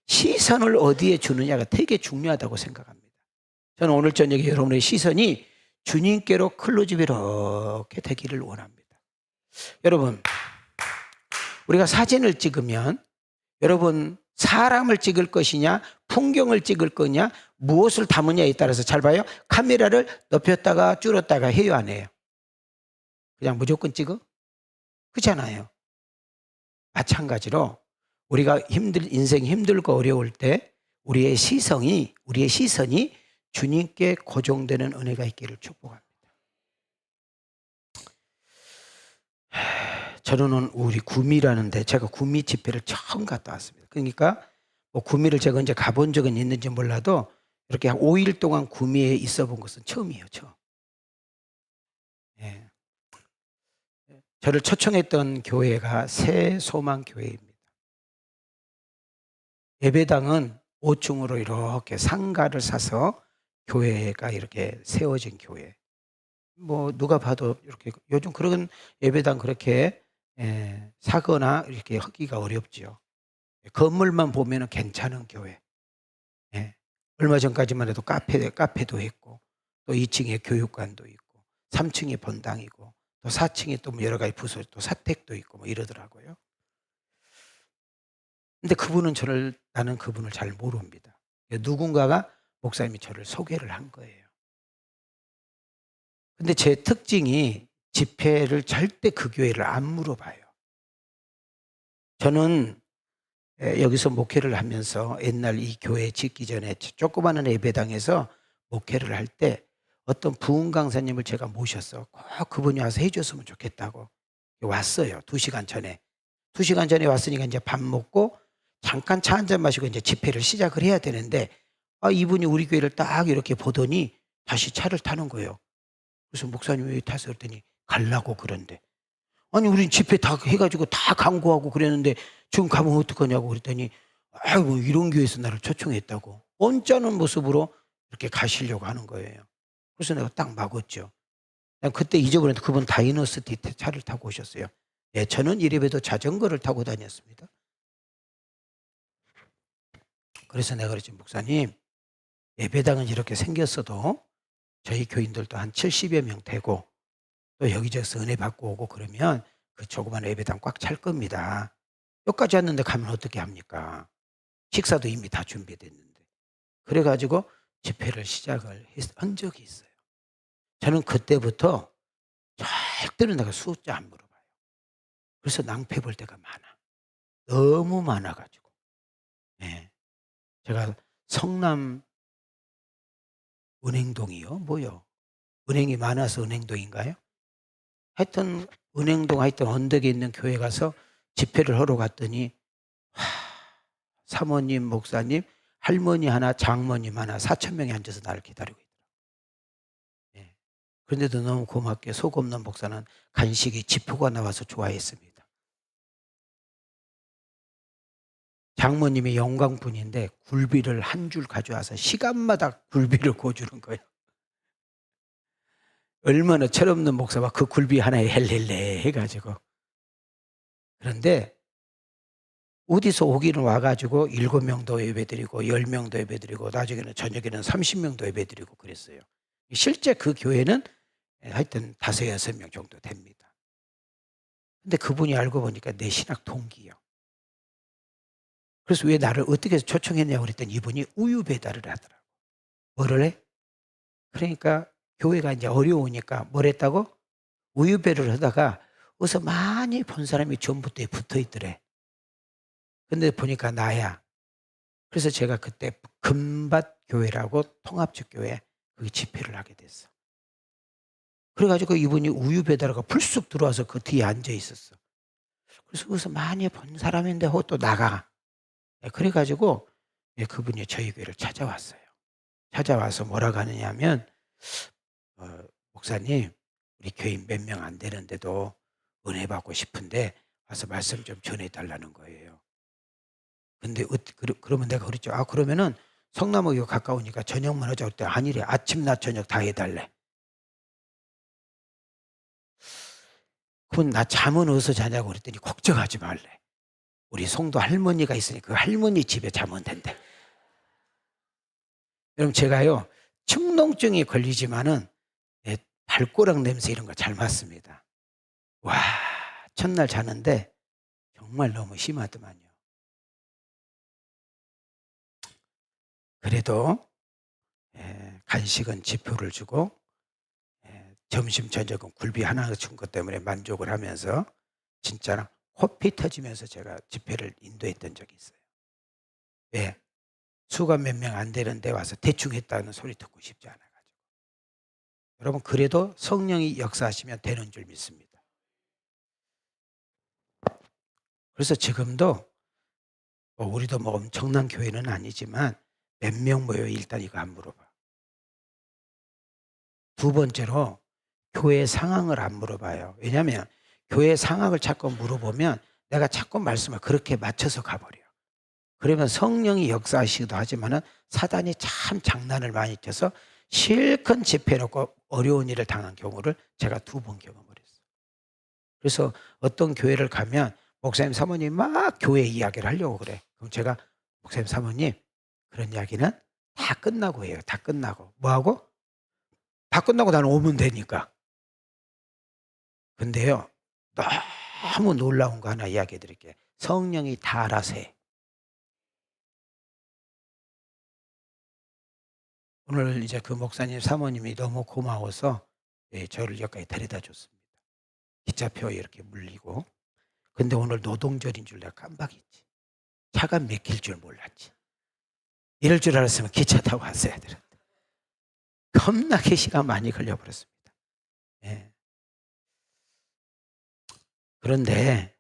Speaker 1: 시선을 어디에 주느냐가 되게 중요하다고 생각합니다. 저는 오늘 저녁에 여러분의 시선이 주님께로 클로즈업 이렇게 되기를 원합니다. 여러분, 우리가 사진을 찍으면 여러분 사람을 찍을 것이냐 풍경을 찍을 거냐 무엇을 담으냐에 따라서, 잘 봐요. 카메라를 높였다가 줄였다가 해요, 안 해요? 그냥 무조건 찍어? 그렇잖아요. 마찬가지로 우리가 인생이 힘들고 어려울 때 우리의 시선이 주님께 고정되는 은혜가 있기를 축복합니다. 저는 우리 구미라는데, 제가 구미 집회를 처음 갔다 왔습니다. 그러니까 뭐 구미를 제가 언제 가본 적은 있는지 몰라도 이렇게 한 5일 동안 구미에 있어 본 것은 처음이에요. 처음. 예. 저를 초청했던 교회가 새소망교회입니다. 예배당은 5층으로 이렇게 상가를 사서 교회가 이렇게 세워진 교회. 뭐 누가 봐도 이렇게, 요즘 그런 예배당 그렇게 사거나 이렇게 하기가 어렵죠. 건물만 보면은 괜찮은 교회. 얼마 전까지만 해도 카페도 있고, 또 2층에 교육관도 있고, 3층에 본당이고, 또 4층에 또 여러 가지 부서, 또 사택도 있고 뭐 이러더라고요. 근데 나는 그분을 잘 모릅니다. 누군가가 목사님이 저를 소개를 한 거예요. 근데 제 특징이 집회를 절대 그 교회를 안 물어봐요. 저는 여기서 목회를 하면서 옛날 이 교회 짓기 전에 조그마한 예배당에서 목회를 할 때 어떤 부흥 강사님을 제가 모셨어. 꼭 그분이 와서 해줬으면 좋겠다고 왔어요. 2시간 전에. 2시간 전에 왔으니까 이제 밥 먹고 잠깐 차 한잔 마시고 이제 집회를 시작을 해야 되는데, 이분이 우리 교회를 딱 이렇게 보더니 다시 차를 타는 거예요. 그래서 목사님 왜 타세요? 그랬더니 가려고 그런데. 아니 우린 집회 다 해가지고 다 강구하고 그랬는데 지금 가면 어떡하냐고 그랬더니 아이고 이런 교회에서 나를 초청했다고 언짢은 모습으로 이렇게 가시려고 하는 거예요. 그래서 내가 딱 막았죠. 난 그때 잊어버렸는데 그분 다이너스티 차를 타고 오셨어요. 네, 저는 이래봬도 자전거를 타고 다녔습니다. 그래서 내가 그랬지, 목사님 예배당은 이렇게 생겼어도 저희 교인들도 한 70여 명 되고 또 여기저기서 은혜 받고 오고 그러면 그 조그만 예배당 꽉 찰 겁니다. 여기까지 왔는데 가면 어떻게 합니까? 식사도 이미 다 준비됐는데. 그래가지고 집회를 시작을 한 적이 있어요. 저는 그때부터 절대로 내가 숫자 안 물어봐요. 그래서 낭패 볼 때가 많아. 너무 많아가지고. 네. 제가 성남 은행동이요? 뭐요? 은행이 많아서 은행동인가요? 하여튼 은행동 하여튼 언덕에 있는 교회 가서 집회를 하러 갔더니 사모님, 목사님, 할머니 하나, 장모님 하나 4,000명이 앉아서 나를 기다리고 있더라고요. 네. 그런데도 너무 고맙게 속 없는 목사는 간식이 지포가 나와서 좋아했습니다. 장모님이 영광분인데 굴비를 한 줄 가져와서 시간마다 굴비를 고주는 거예요. 얼마나 철없는 목사가 그 굴비 하나에 헬렐레 해가지고. 그런데 어디서 오기는 와가지고 7명도 예배드리고 10명도 예배드리고 나중에는 저녁에는 30명도 예배드리고 그랬어요. 실제 그 교회는 하여튼 5, 6명 정도 됩니다. 근데 그분이 알고 보니까 내 신학 동기요. 그래서 왜 나를 어떻게 해서 초청했냐고 그랬더니 이분이 우유 배달을 하더라고. 뭐를 해? 그러니까 교회가 이제 어려우니까 뭘 했다고? 우유 배달을 하다가 어디서 많이 본 사람이 전부터에 붙어 있더래. 근데 보니까 나야. 그래서 제가 그때 금밭교회라고 통합적 교회 거기 집회를 하게 됐어. 그래가지고 이분이 우유 배달하고 불쑥 들어와서 그 뒤에 앉아 있었어. 그래서 거기서 많이 본 사람인데 또 나가. 그래가지고 그분이 저희 교회를 찾아왔어요. 찾아와서 뭐라고 하느냐 하면 목사님 우리 교인 몇 명 안 되는데도 은혜 받고 싶은데 와서 말씀 좀 전해달라는 거예요. 근데 그러면 내가 그랬죠. 그러면은 성남역이 가까우니까 저녁만 하자 그때 아니래. 아침 낮 저녁 다 해달래. 그분 나 잠은 어디서 자냐고 그랬더니 걱정하지 말래. 우리 성도 할머니가 있으니 그 할머니 집에 자면 된대. 여러분 제가요 축농증이 걸리지만은 발꼬락 냄새 이런 거 잘 맡습니다. 와 첫날 자는데 정말 너무 심하더만요. 그래도 간식은 지표를 주고 점심 저녁은 굴비 하나 준 것 때문에 만족을 하면서 진짜 호피 터지면서 제가 집회를 인도했던 적이 있어요. 왜? 수가 몇 명 안 되는데 와서 대충 했다는 소리 듣고 싶지 않아가지고. 여러분 그래도 성령이 역사하시면 되는 줄 믿습니다. 그래서 지금도 우리도 뭐 엄청난 교회는 아니지만 몇 명 모여 일단 이거 안 물어봐. 두 번째로 교회 상황을 안 물어봐요. 왜냐하면 교회 상황을 자꾸 물어보면 내가 자꾸 말씀을 그렇게 맞춰서 가버려. 그러면 성령이 역사하시기도 하지만 사단이 참 장난을 많이 쳐서 실컷 집회해놓고 어려운 일을 당한 경우를 제가 2번 경험을 했어요. 그래서 어떤 교회를 가면 목사님 사모님 막 교회 이야기를 하려고 그래. 그럼 제가 목사님 사모님 그런 이야기는 다 끝나고 해요. 다 끝나고. 뭐하고? 다 끝나고 나는 오면 되니까. 근데요 너무 놀라운 거 하나 이야기해 드릴게요. 성령이 다 알아서 해. 오늘 이제 그 목사님 사모님이 너무 고마워서 저를 여기까지 데려다 줬습니다. 기차표 이렇게 물리고. 근데 오늘 노동절인 줄 내가 깜빡했지. 차가 막힐 줄 몰랐지. 이럴 줄 알았으면 기차 타고 왔어야 되는데. 겁나게 시간 많이 걸려버렸습니다. 예. 그런데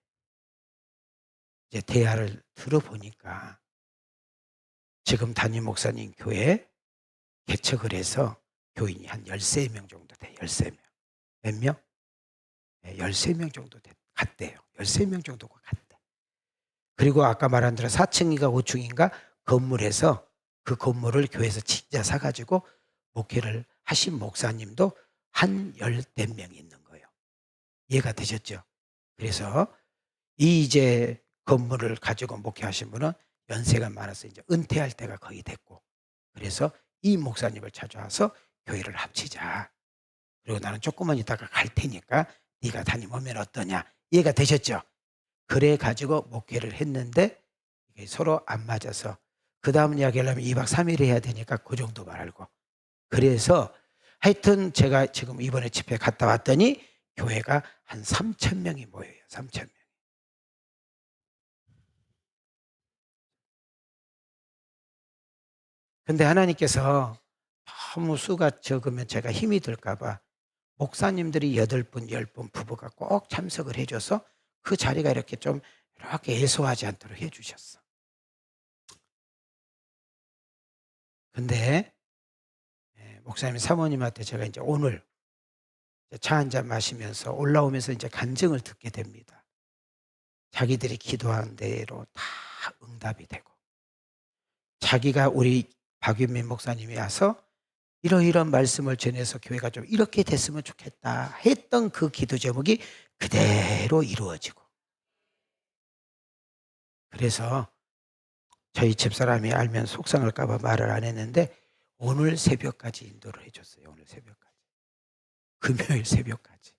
Speaker 1: 이제 대화를 들어보니까 지금 담임 목사님 교회 개척을 해서 교인이 한 13명 정도 돼. 13명. 몇 명? 13명 정도 갔대요. 13명 정도가 갔대. 그리고 아까 말한 대로 4층인가 5층인가 건물에서 그 건물을 교회에서 진짜 사가지고 목회를 하신 목사님도 한 14명 있는 거예요. 이해가 되셨죠? 그래서 이 이제 건물을 가지고 목회하신 분은 연세가 많아서 이제 은퇴할 때가 거의 됐고, 그래서 이 목사님을 찾아와서 교회를 합치자. 그리고 나는 조금만 있다가 갈 테니까 네가 담임오면 어떠냐. 이해가 되셨죠? 그래 가지고 목회를 했는데 이게 서로 안 맞아서 그 다음 이야기하려면 2박 3일 해야 되니까 그 정도만 알고, 그래서 하여튼 제가 지금 이번에 집회 갔다 왔더니 교회가 한 3,000명이 모여요. 3,000명. 근데 하나님께서 너무 수가 적으면 제가 힘이 들까 봐 목사님들이 8분, 10분 부부가 꼭 참석을 해줘서 그 자리가 이렇게 좀 이렇게 애소하지 않도록 해주셨어. 근데 목사님 사모님한테 제가 이제 오늘 차 한잔 마시면서 올라오면서 이제 간증을 듣게 됩니다. 자기들이 기도한 대로 다 응답이 되고, 자기가 우리 박윤민 목사님이 와서 이러이런 말씀을 전해서 교회가 좀 이렇게 됐으면 좋겠다 했던 그 기도 제목이 그대로 이루어지고, 그래서 저희 집사람이 알면 속상할까 봐 말을 안 했는데 오늘 새벽까지 인도를 해줬어요. 오늘 새벽까지. 금요일 새벽까지.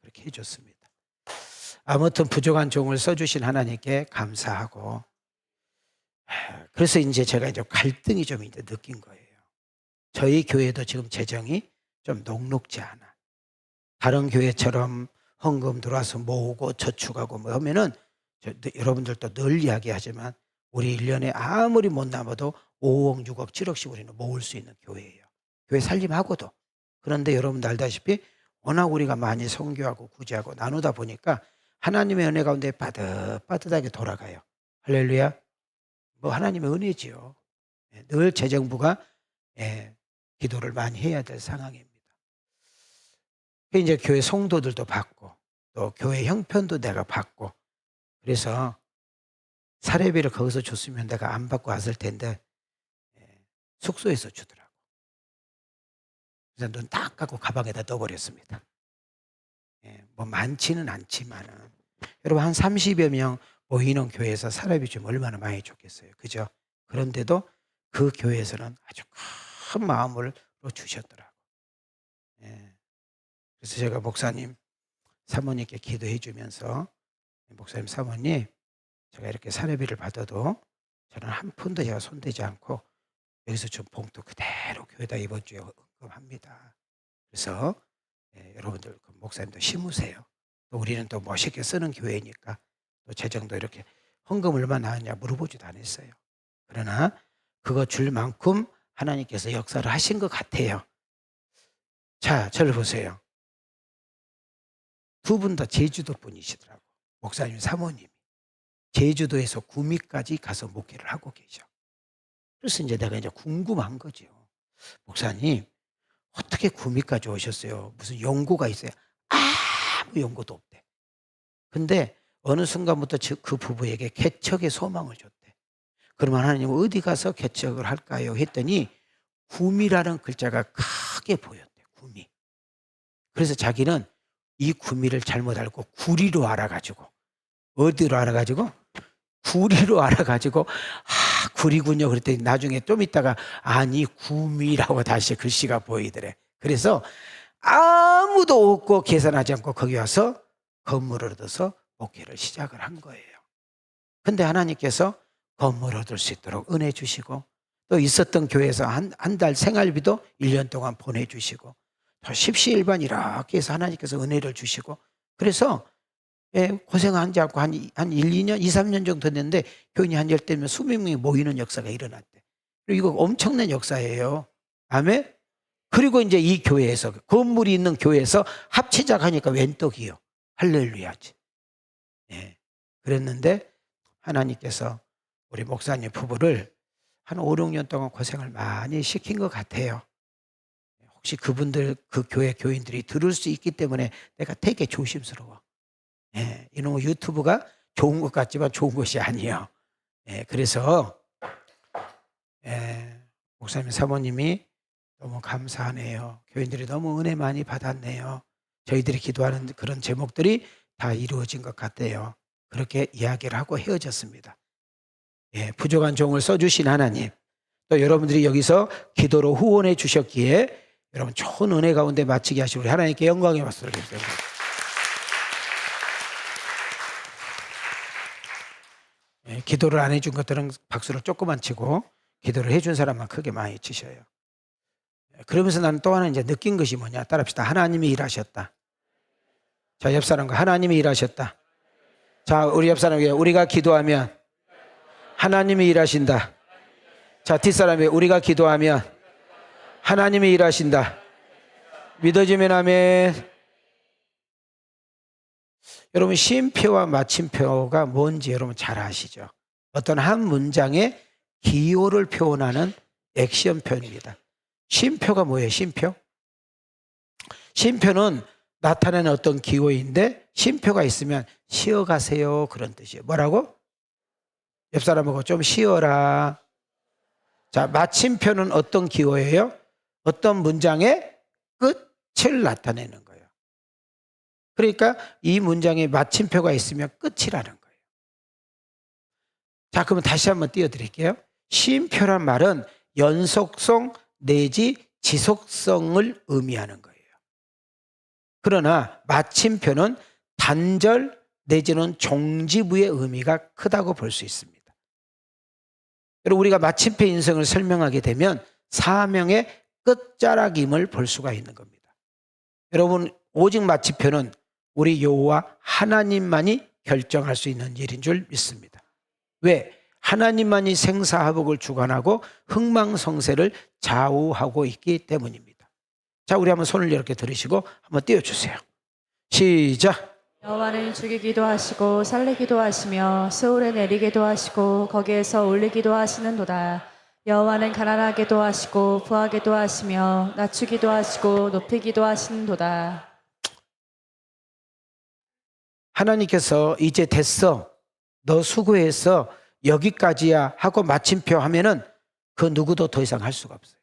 Speaker 1: 그렇게 해줬습니다. 아무튼 부족한 종을 써주신 하나님께 감사하고, 그래서 이제 제가 이제 갈등이 좀 이제 느낀 거예요. 저희 교회도 지금 재정이 좀 녹록지 않아. 다른 교회처럼 헌금 들어와서 모으고 저축하고 뭐 하면은 여러분들도 늘 이야기하지만 우리 1년에 아무리 못 남아도 5억, 6억, 7억씩 우리는 모을 수 있는 교회예요. 교회 살림하고도. 그런데 여러분도 알다시피 워낙 우리가 많이 선교하고 구제하고 나누다 보니까 하나님의 은혜 가운데 빠듯빠듯하게 돌아가요. 할렐루야. 뭐 하나님의 은혜지요. 늘 재정부가 기도를 많이 해야 될 상황입니다. 이제 교회 성도들도 받고 또 교회 형편도 내가 받고, 그래서 사례비를 거기서 줬으면 내가 안 받고 왔을 텐데 숙소에서 주더라고. 그래서 눈 딱 감고 가방에다 넣어버렸습니다. 뭐 많지는 않지만은 여러분 한 30여 명 모이는 교회에서 사례비 주면 얼마나 많이 줬겠어요. 그죠? 그런데도 그 교회에서는 아주 큰 마음으로 주셨더라고. 그래서 제가 목사님 사모님께 기도해 주면서, 목사님 사모님 제가 이렇게 사례비를 받아도 저는 한 푼도 제가 손대지 않고 여기서 준 봉투 그대로 교회에다 이번 주에 헌금합니다. 그래서 여러분들 그 목사님도 심으세요. 또 우리는 또 멋있게 쓰는 교회니까 또 재정도 이렇게 헌금 얼마 나왔냐 물어보지도 않았어요. 그러나 그거 줄 만큼 하나님께서 역사를 하신 것 같아요. 자, 저를 보세요. 두 분 다 제주도 분이시더라고. 목사님 사모님이 제주도에서 구미까지 가서 목회를 하고 계셔. 그래서 이제 내가 이제 궁금한 거죠. 목사님 어떻게 구미까지 오셨어요? 무슨 연고가 있어요? 아무 연고도 없대. 근데 어느 순간부터 그 부부에게 개척의 소망을 줬대. 그러면 하나님 어디 가서 개척을 할까요? 했더니 구미라는 글자가 크게 보였대. 구미. 그래서 자기는 이 구미를 잘못 알고 구리로 알아가지고, 어디로 알아가지고? 구리로 알아가지고 구리군요. 그랬더니 나중에 좀 있다가 아니 구미라고 다시 글씨가 보이더래. 그래서 아무도 없고 계산하지 않고 거기 와서 건물을 얻어서 목회를 시작을 한 거예요. 근데 하나님께서 건물 얻을 수 있도록 은혜 주시고, 또 있었던 교회에서 한 달 생활비도 1년 동안 보내주시고, 또 십시일반 이렇게 해서 하나님께서 은혜를 주시고, 그래서 고생하지 않고 한 1, 2년, 2, 3년 정도 됐는데 교인이 한 10대면 수백 명이 모이는 역사가 일어났대. 그리고 이거 엄청난 역사예요. 아멘? 그리고 이제 이 교회에서, 건물이 있는 교회에서 합치자 하니까 웬 떡이요. 할렐루야지. 그랬는데 하나님께서 우리 목사님 부부를 한 5, 6년 동안 고생을 많이 시킨 것 같아요. 혹시 그분들 그 교회 교인들이 들을 수 있기 때문에 내가 되게 조심스러워. 예, 이놈의 유튜브가 좋은 것 같지만 좋은 것이 아니에요. 예, 그래서 목사님 사모님이 너무 감사하네요. 교인들이 너무 은혜 많이 받았네요. 저희들이 기도하는 그런 제목들이 다 이루어진 것 같아요. 그렇게 이야기를 하고 헤어졌습니다. 예, 부족한 종을 써주신 하나님, 또 여러분들이 여기서 기도로 후원해 주셨기에 여러분 좋은 은혜 가운데 마치게 하시고 우리 하나님께 영광의 박수를 드립니다. 예, 기도를 안 해준 것들은 박수를 조금만 치고 기도를 해준 사람만 크게 많이 치셔요. 예, 그러면서 나는 또 하나 이제 느낀 것이 뭐냐? 따라합시다. 하나님이 일하셨다. 자, 옆 사람과 하나님이 일하셨다. 자, 우리 옆 사람에게 우리가 기도하면 하나님이 일하신다. 자, 뒷사람에게 우리가 기도하면 하나님이 일하신다. 믿어지면 아멘. 여러분, 쉼표와 마침표가 뭔지 여러분 잘 아시죠? 어떤 한 문장의 기호를 표현하는 액션 표현입니다. 쉼표가 뭐예요? 쉼표? 쉼표는 나타내는 어떤 기호인데 쉼표가 있으면 쉬어가세요 그런 뜻이에요. 뭐라고? 옆 사람하고 좀 쉬어라. 자, 마침표는 어떤 기호예요? 어떤 문장의 끝을 나타내는 거예요. 그러니까 이 문장에 마침표가 있으면 끝이라는 거예요. 자, 그러면 다시 한번 띄워드릴게요. 쉼표란 말은 연속성 내지 지속성을 의미하는 거예요. 그러나 마침표는 단절 내지는 종지부의 의미가 크다고 볼 수 있습니다. 여러분, 우리가 마침표 인성을 설명하게 되면 사명의 끝자락임을 볼 수가 있는 겁니다. 여러분, 오직 마침표는 우리 여호와 하나님만이 결정할 수 있는 일인 줄 믿습니다. 왜? 하나님만이 생사화복을 주관하고 흥망성쇠를 좌우하고 있기 때문입니다. 자, 우리 한번 손을 이렇게 들으시고 한번 띄워주세요. 시작.
Speaker 3: 여호와는 죽이기도 하시고 살리기도 하시며 스올에 내리기도 하시고 거기에서 올리기도 하시는도다. 여호와는 가난하게도 하시고 부하게도 하시며 낮추기도 하시고 높이기도 하시는도다.
Speaker 1: 하나님께서 이제 됐어, 너 수고했어, 여기까지야 하고 마침표 하면은 그 누구도 더 이상 할 수가 없어요.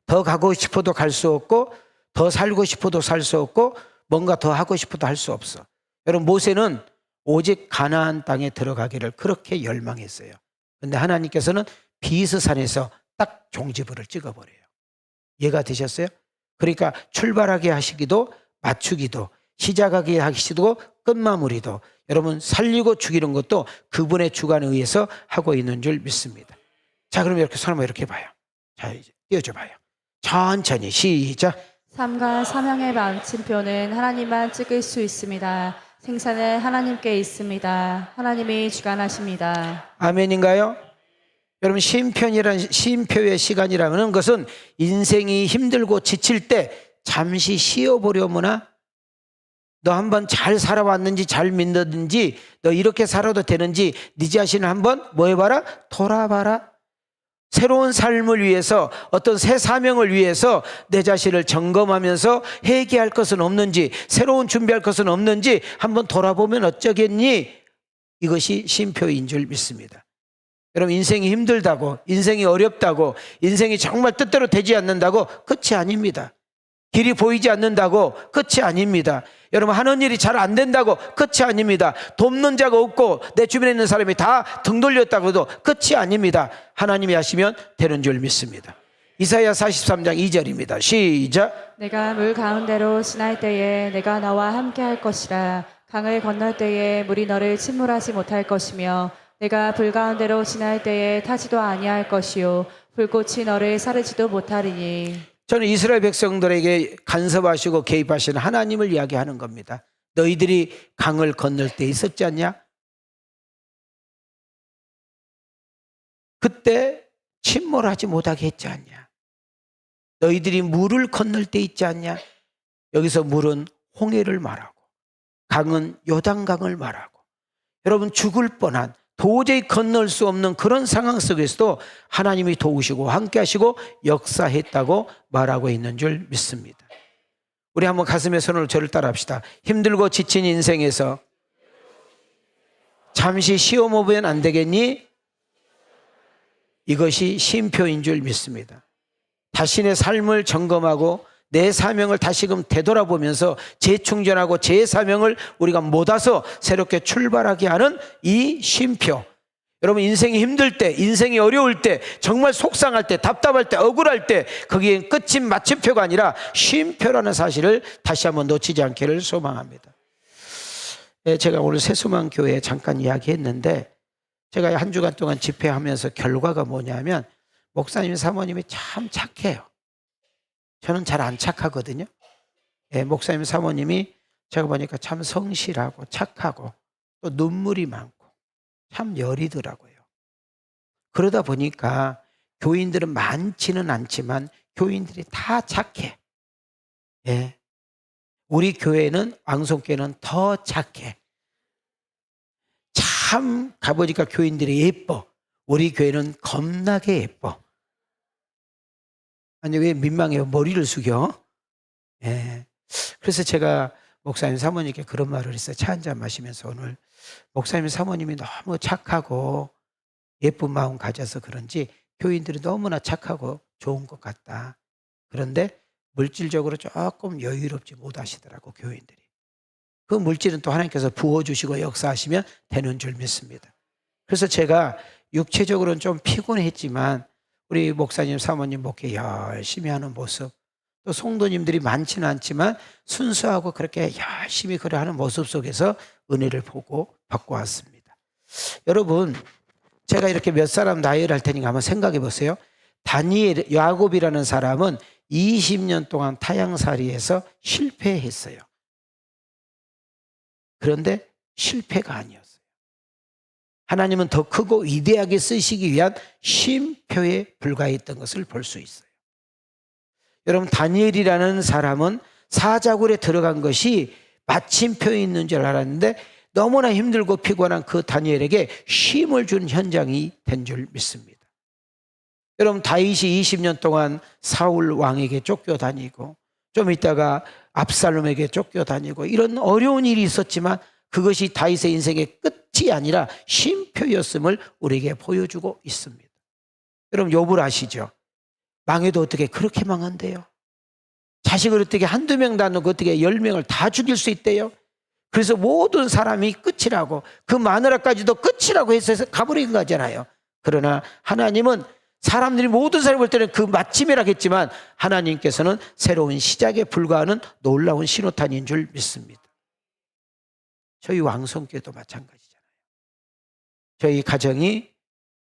Speaker 1: 더 가고 싶어도 갈 수 없고 더 살고 싶어도 살 수 없고 뭔가 더 하고 싶어도 할 수 없어. 여러분, 모세는 오직 가나안 땅에 들어가기를 그렇게 열망했어요. 그런데 하나님께서는 비스산에서 딱 종지부를 찍어버려요. 이해가 되셨어요? 그러니까 출발하게 하시기도 맞추기도 시작하게 하시고 끝마무리도 여러분 살리고 죽이는 것도 그분의 주관에 의해서 하고 있는 줄 믿습니다. 자, 그럼 이렇게 손 한번 이렇게 봐요. 자, 이제 띄워줘 봐요. 천천히 시작.
Speaker 3: 삶과 사명의 마침표는 하나님만 찍을 수 있습니다. 생사는 하나님께 있습니다. 하나님이 주관하십니다.
Speaker 1: 아멘인가요? 여러분, 쉼표의 시간이라는 것은 인생이 힘들고 지칠 때 잠시 쉬어보려무나 너 한번 잘 살아왔는지 잘 믿는지 너 이렇게 살아도 되는지 네 자신을 한번 뭐 해봐라? 돌아봐라. 새로운 삶을 위해서 어떤 새 사명을 위해서 내 자신을 점검하면서 회개할 것은 없는지 새로운 준비할 것은 없는지 한번 돌아보면 어쩌겠니? 이것이 쉼표인 줄 믿습니다. 여러분, 인생이 힘들다고 인생이 어렵다고 인생이 정말 뜻대로 되지 않는다고 끝이 아닙니다. 길이 보이지 않는다고 끝이 아닙니다. 여러분, 하는 일이 잘 안 된다고 끝이 아닙니다. 돕는 자가 없고 내 주변에 있는 사람이 다 등 돌렸다고 해도 끝이 아닙니다. 하나님이 하시면 되는 줄 믿습니다. 이사야 43장 2절입니다. 시작.
Speaker 3: 내가 물 가운데로 지날 때에 내가 너와 함께 할 것이라. 강을 건널 때에 물이 너를 침몰하지 못할 것이며 내가 불 가운데로 지날 때에 타지도 아니할 것이요 불꽃이 너를 사르지도 못하리니.
Speaker 1: 저는 이스라엘 백성들에게 간섭하시고 개입하시는 하나님을 이야기하는 겁니다. 너희들이 강을 건널 때 있었지 않냐? 그때 침몰하지 못하게 했지 않냐? 너희들이 물을 건널 때 있지 않냐? 여기서 물은 홍해를 말하고 강은 요단강을 말하고 여러분, 죽을 뻔한 도저히 건널 수 없는 그런 상황 속에서도 하나님이 도우시고 함께 하시고 역사했다고 말하고 있는 줄 믿습니다. 우리 한번 가슴에 손을 저를 따라 합시다. 힘들고 지친 인생에서 잠시 쉬어보면 안 되겠니? 이것이 쉼표인 줄 믿습니다. 자신의 삶을 점검하고 내 사명을 다시금 되돌아보면서 재충전하고 제 사명을 우리가 모아서 새롭게 출발하게 하는 이 쉼표. 여러분, 인생이 힘들 때, 인생이 어려울 때, 정말 속상할 때, 답답할 때, 억울할 때, 거기엔 끝인 마침표가 아니라 쉼표라는 사실을 다시 한번 놓치지 않기를 소망합니다. 제가 오늘 새수만교회에 잠깐 이야기했는데, 제가 한 주간 동안 집회하면서 결과가 뭐냐면, 목사님, 사모님이 참 착해요. 저는 잘 안 착하거든요. 목사님, 사모님이 제가 보니까 참 성실하고 착하고 또 눈물이 많고 참 여리더라고요. 그러다 보니까 교인들은 많지는 않지만 교인들이 다 착해. 우리 교회는, 왕송교회는 더 착해. 참 가보니까 교인들이 예뻐. 우리 교회는 겁나게 예뻐. 아니, 왜 민망해요? 머리를 숙여? 그래서 제가 목사님, 사모님께 그런 말을 했어요. 차 한잔 마시면서 오늘 목사님, 사모님이 너무 착하고 예쁜 마음 가져서 그런지 교인들이 너무나 착하고 좋은 것 같다. 그런데 물질적으로 조금 여유롭지 못하시더라고, 교인들이. 그 물질은 또 하나님께서 부어주시고 역사하시면 되는 줄 믿습니다. 그래서 제가 육체적으로는 좀 피곤했지만 우리 목사님, 사모님 목회 열심히 하는 모습, 또 성도님들이 많지는 않지만 순수하고 그렇게 열심히 그래 하는 모습 속에서 은혜를 받고 왔습니다. 여러분, 제가 이렇게 몇 사람 나열할 테니까 한번 생각해 보세요. 다니엘, 야곱이라는 사람은 20년 동안 타향살이에서 실패했어요. 그런데 실패가 아니었어요. 하나님은 더 크고 위대하게 쓰시기 위한 쉼표에 불과했던 것을 볼 수 있어요. 여러분, 다니엘이라는 사람은 사자굴에 들어간 것이 마침표에 있는 줄 알았는데 너무나 힘들고 피곤한 그 다니엘에게 쉼을 준 현장이 된 줄 믿습니다. 여러분, 다윗이 20년 동안 사울 왕에게 쫓겨다니고 좀 있다가 압살롬에게 쫓겨다니고 이런 어려운 일이 있었지만 그것이 다윗의 인생의 끝이 아니라 쉼표였음을 우리에게 보여주고 있습니다. 여러분, 욥을 아시죠? 망해도 어떻게 그렇게 망한대요? 자식을 어떻게 한두 명 다 놓고 어떻게 10명을 다 죽일 수 있대요? 그래서 모든 사람이 끝이라고, 그 마누라까지도 끝이라고 해서 가버린 거잖아요. 그러나 하나님은 사람들이 모든 사람을 볼 때는 그 마침이라고 했지만 하나님께서는 새로운 시작에 불과하는 놀라운 신호탄인 줄 믿습니다. 저희 왕성교회도 마찬가지잖아요. 저희 가정이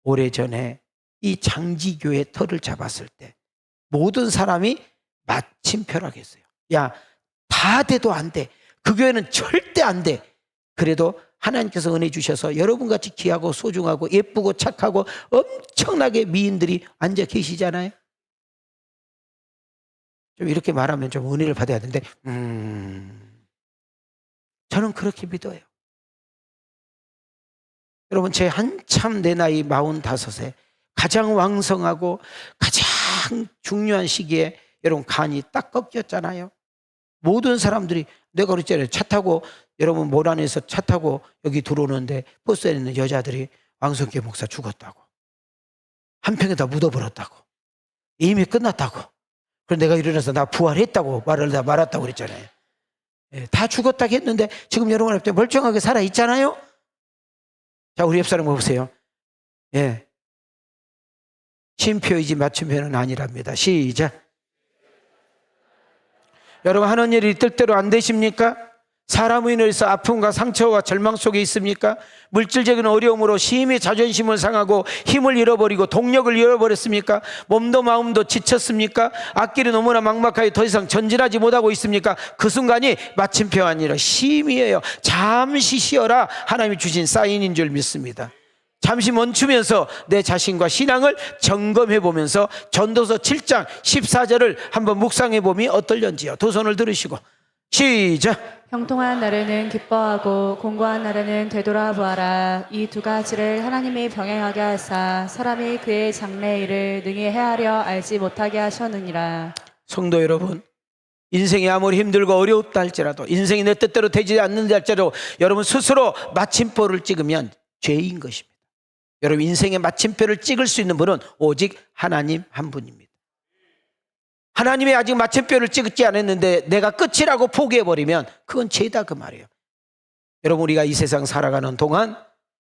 Speaker 1: 오래전에 이 장지교회 터를 잡았을 때 모든 사람이 마침표라고 했어요. 야, 다 돼도 안 돼. 그 교회는 절대 안 돼. 그래도 하나님께서 은혜 주셔서 여러분같이 귀하고 소중하고 예쁘고 착하고 엄청나게 미인들이 앉아 계시잖아요. 좀 이렇게 말하면 좀 은혜를 받아야 되는데 저는 그렇게 믿어요. 여러분, 제 한참 내 나이 45세 가장 왕성하고 가장 중요한 시기에 여러분 간이 딱 꺾였잖아요. 모든 사람들이, 내가 그랬잖아요. 차 타고, 여러분 모란에서 차 타고 여기 들어오는데 버스에 있는 여자들이 왕성교 목사 죽었다고, 한평에다 묻어버렸다고, 이미 끝났다고, 그래서 내가 일어나서 나 부활했다고 말을 다 말았다고 그랬잖아요. 다 죽었다고 했는데 지금 여러분 앞에 멀쩡하게 살아있잖아요. 자, 우리 옆 사람 보세요. 쉼표이지 마침표는 아니랍니다. 시작. 여러분, 하는 일이 뜻대로 안 되십니까? 사람의 인해서 아픔과 상처와 절망 속에 있습니까? 물질적인 어려움으로 심히 자존심을 상하고 힘을 잃어버리고 동력을 잃어버렸습니까? 몸도 마음도 지쳤습니까? 앞길이 너무나 막막하게 더 이상 전진하지 못하고 있습니까? 그 순간이 마침표 아니라 쉼이에요. 잠시 쉬어라, 하나님이 주신 사인인 줄 믿습니다. 잠시 멈추면서 내 자신과 신앙을 점검해 보면서 전도서 7장 14절을 한번 묵상해 보면 어떨런지요. 두 손을 들으시고 시작.
Speaker 3: 형통한 날에는 기뻐하고 공고한 날에는 되돌아보아라. 이 두 가지를 하나님이 병행하게 하사 사람이 그의 장래 일을 능히 헤아려 알지 못하게 하셨느니라.
Speaker 1: 성도 여러분, 인생이 아무리 힘들고 어렵다 할지라도, 인생이 내 뜻대로 되지 않는다 할지라도 여러분 스스로 마침표를 찍으면 죄인 것입니다. 여러분 인생의 마침표를 찍을 수 있는 분은 오직 하나님 한 분입니다. 하나님이 아직 마침표를 찍지 않았는데 내가 끝이라고 포기해버리면 그건 죄다 그 말이에요. 여러분 우리가 이 세상 살아가는 동안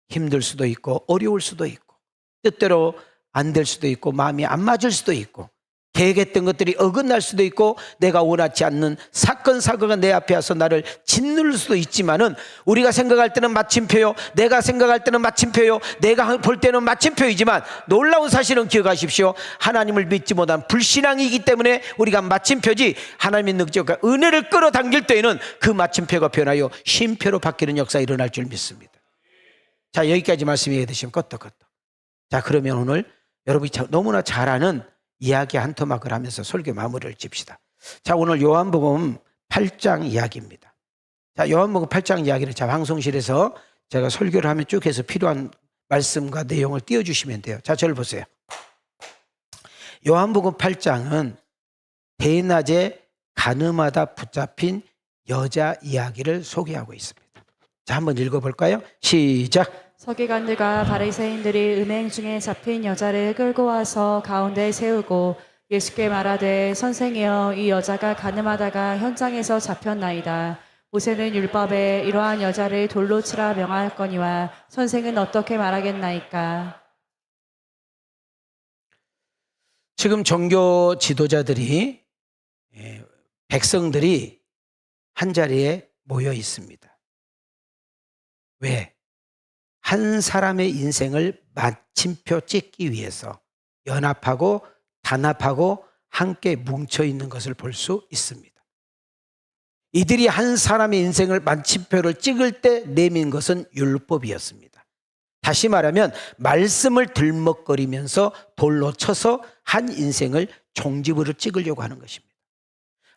Speaker 1: 힘들 수도 있고 어려울 수도 있고 뜻대로 안 될 수도 있고 마음이 안 맞을 수도 있고 계획했던 것들이 어긋날 수도 있고 내가 원하지 않는 사건 사고가 내 앞에 와서 나를 짓누를 수도 있지만은 우리가 생각할 때는 마침표요, 내가 생각할 때는 마침표요, 내가 볼 때는 마침표이지만 놀라운 사실은 기억하십시오. 하나님을 믿지 못한 불신앙이기 때문에 우리가 마침표지 하나님의 능력과 은혜를 끌어당길 때에는 그 마침표가 변하여 쉼표로 바뀌는 역사가 일어날 줄 믿습니다. 자, 여기까지 말씀 이해되시면 끄떡끄떡. 자, 그러면 오늘 여러분이 너무나 잘 아는 이야기 한 토막을 하면서 설교 마무리를 칩시다. 자, 오늘 요한복음 8장 이야기입니다. 자, 요한복음 8장 이야기를 자, 방송실에서 제가 설교를 하면 쭉 해서 필요한 말씀과 내용을 띄워주시면 돼요. 자, 저를 보세요. 요한복음 8장은 대낮에 가늠하다 붙잡힌 여자 이야기를 소개하고 있습니다. 자, 한번 읽어볼까요? 시작.
Speaker 3: 서기관들과 바리새인들이 음행 중에 잡힌 여자를 끌고 와서 가운데 세우고 예수께 말하되 선생이여 이 여자가 가늠하다가 현장에서 잡혔나이다. 모세는 율법에 이러한 여자를 돌로 치라 명하였거니와 선생은 어떻게 말하겠나이까.
Speaker 1: 지금 종교 지도자들이 백성들이 한자리에 모여 있습니다. 왜? 한 사람의 인생을 마침표 찍기 위해서 연합하고 단합하고 함께 뭉쳐있는 것을 볼 수 있습니다. 이들이 한 사람의 인생을 마침표를 찍을 때 내민 것은 율법이었습니다. 다시 말하면 말씀을 들먹거리면서 돌로 쳐서 한 인생을 종지부를 찍으려고 하는 것입니다.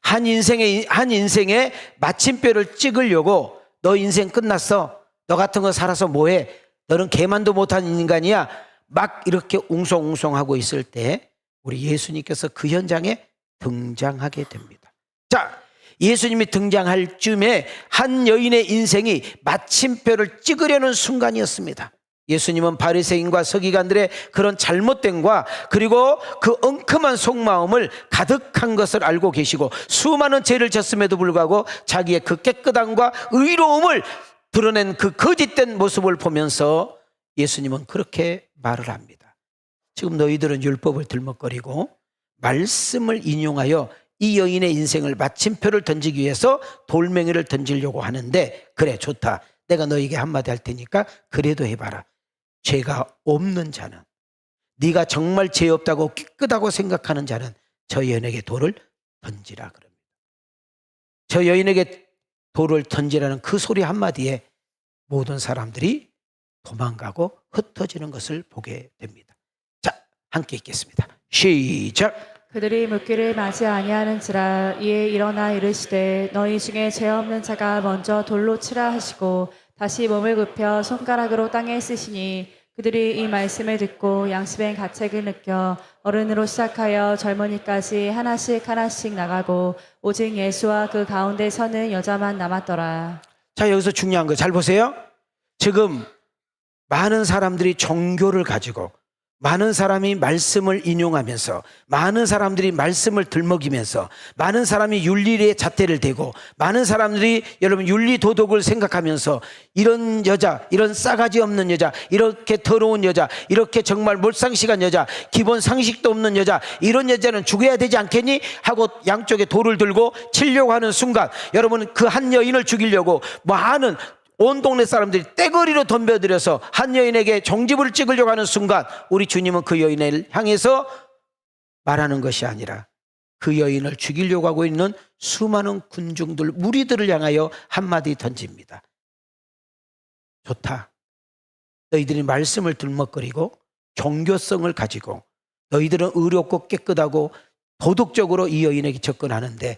Speaker 1: 한 인생의 마침표를 찍으려고 너 인생 끝났어. 너 같은 거 살아서 뭐해? 너는 개만도 못한 인간이야. 막 이렇게 웅성웅성하고 있을 때 우리 예수님께서 그 현장에 등장하게 됩니다. 자, 예수님이 등장할 즈음에 한 여인의 인생이 마침표를 찍으려는 순간이었습니다. 예수님은 바리새인과 서기관들의 그런 잘못됨과 그리고 그 엉큼한 속마음을 가득한 것을 알고 계시고 수많은 죄를 졌음에도 불구하고 자기의 그 깨끗함과 의로움을 드러낸 그 거짓된 모습을 보면서 예수님은 그렇게 말을 합니다. 지금 너희들은 율법을 들먹거리고 말씀을 인용하여 이 여인의 인생을 마침표를 던지기 위해서 돌멩이를 던지려고 하는데 그래 좋다. 내가 너에게 한마디 할 테니까 그래도 해봐라. 죄가 없는 자는 네가 정말 죄 없다고 깨끗하고 생각하는 자는 저 여인에게 돌을 던지라 그럽니다. 저 여인에게 돌을 던지라는 그 소리 한마디에 모든 사람들이 도망가고 흩어지는 것을 보게 됩니다. 자, 함께 읽겠습니다. 시작.
Speaker 3: 그들이 묻기를 마지 아니하는지라. 이에 일어나 이르시되 너희 중에 죄 없는 자가 먼저 돌로 치라 하시고 다시 몸을 굽혀 손가락으로 땅에 쓰시니 그들이 이 말씀을 듣고 양심의 가책을 느껴 어른으로 시작하여 젊은이까지 하나씩 하나씩 나가고 오직 예수와 그 가운데 서는 여자만 남았더라.
Speaker 1: 자, 여기서 중요한 거 잘 보세요. 지금 많은 사람들이 종교를 가지고 많은 사람이 말씀을 인용하면서 많은 사람들이 말씀을 들먹이면서 많은 사람이 윤리의 잣대를 대고 많은 사람들이 여러분 윤리 도덕을 생각하면서 이런 여자, 이런 싸가지 없는 여자, 이렇게 더러운 여자, 이렇게 정말 몰상식한 여자, 기본 상식도 없는 여자, 이런 여자는 죽여야 되지 않겠니? 하고 양쪽에 돌을 들고 치려고 하는 순간 여러분 그 한 여인을 죽이려고 많은 온 동네 사람들이 떼거리로 덤벼들여서 한 여인에게 종지부를 찍으려고 하는 순간 우리 주님은 그 여인을 향해서 말하는 것이 아니라 그 여인을 죽이려고 하고 있는 수많은 군중들, 무리들을 향하여 한마디 던집니다. 좋다. 너희들이 말씀을 들먹거리고 종교성을 가지고 너희들은 의롭고 깨끗하고 도덕적으로 이 여인에게 접근하는데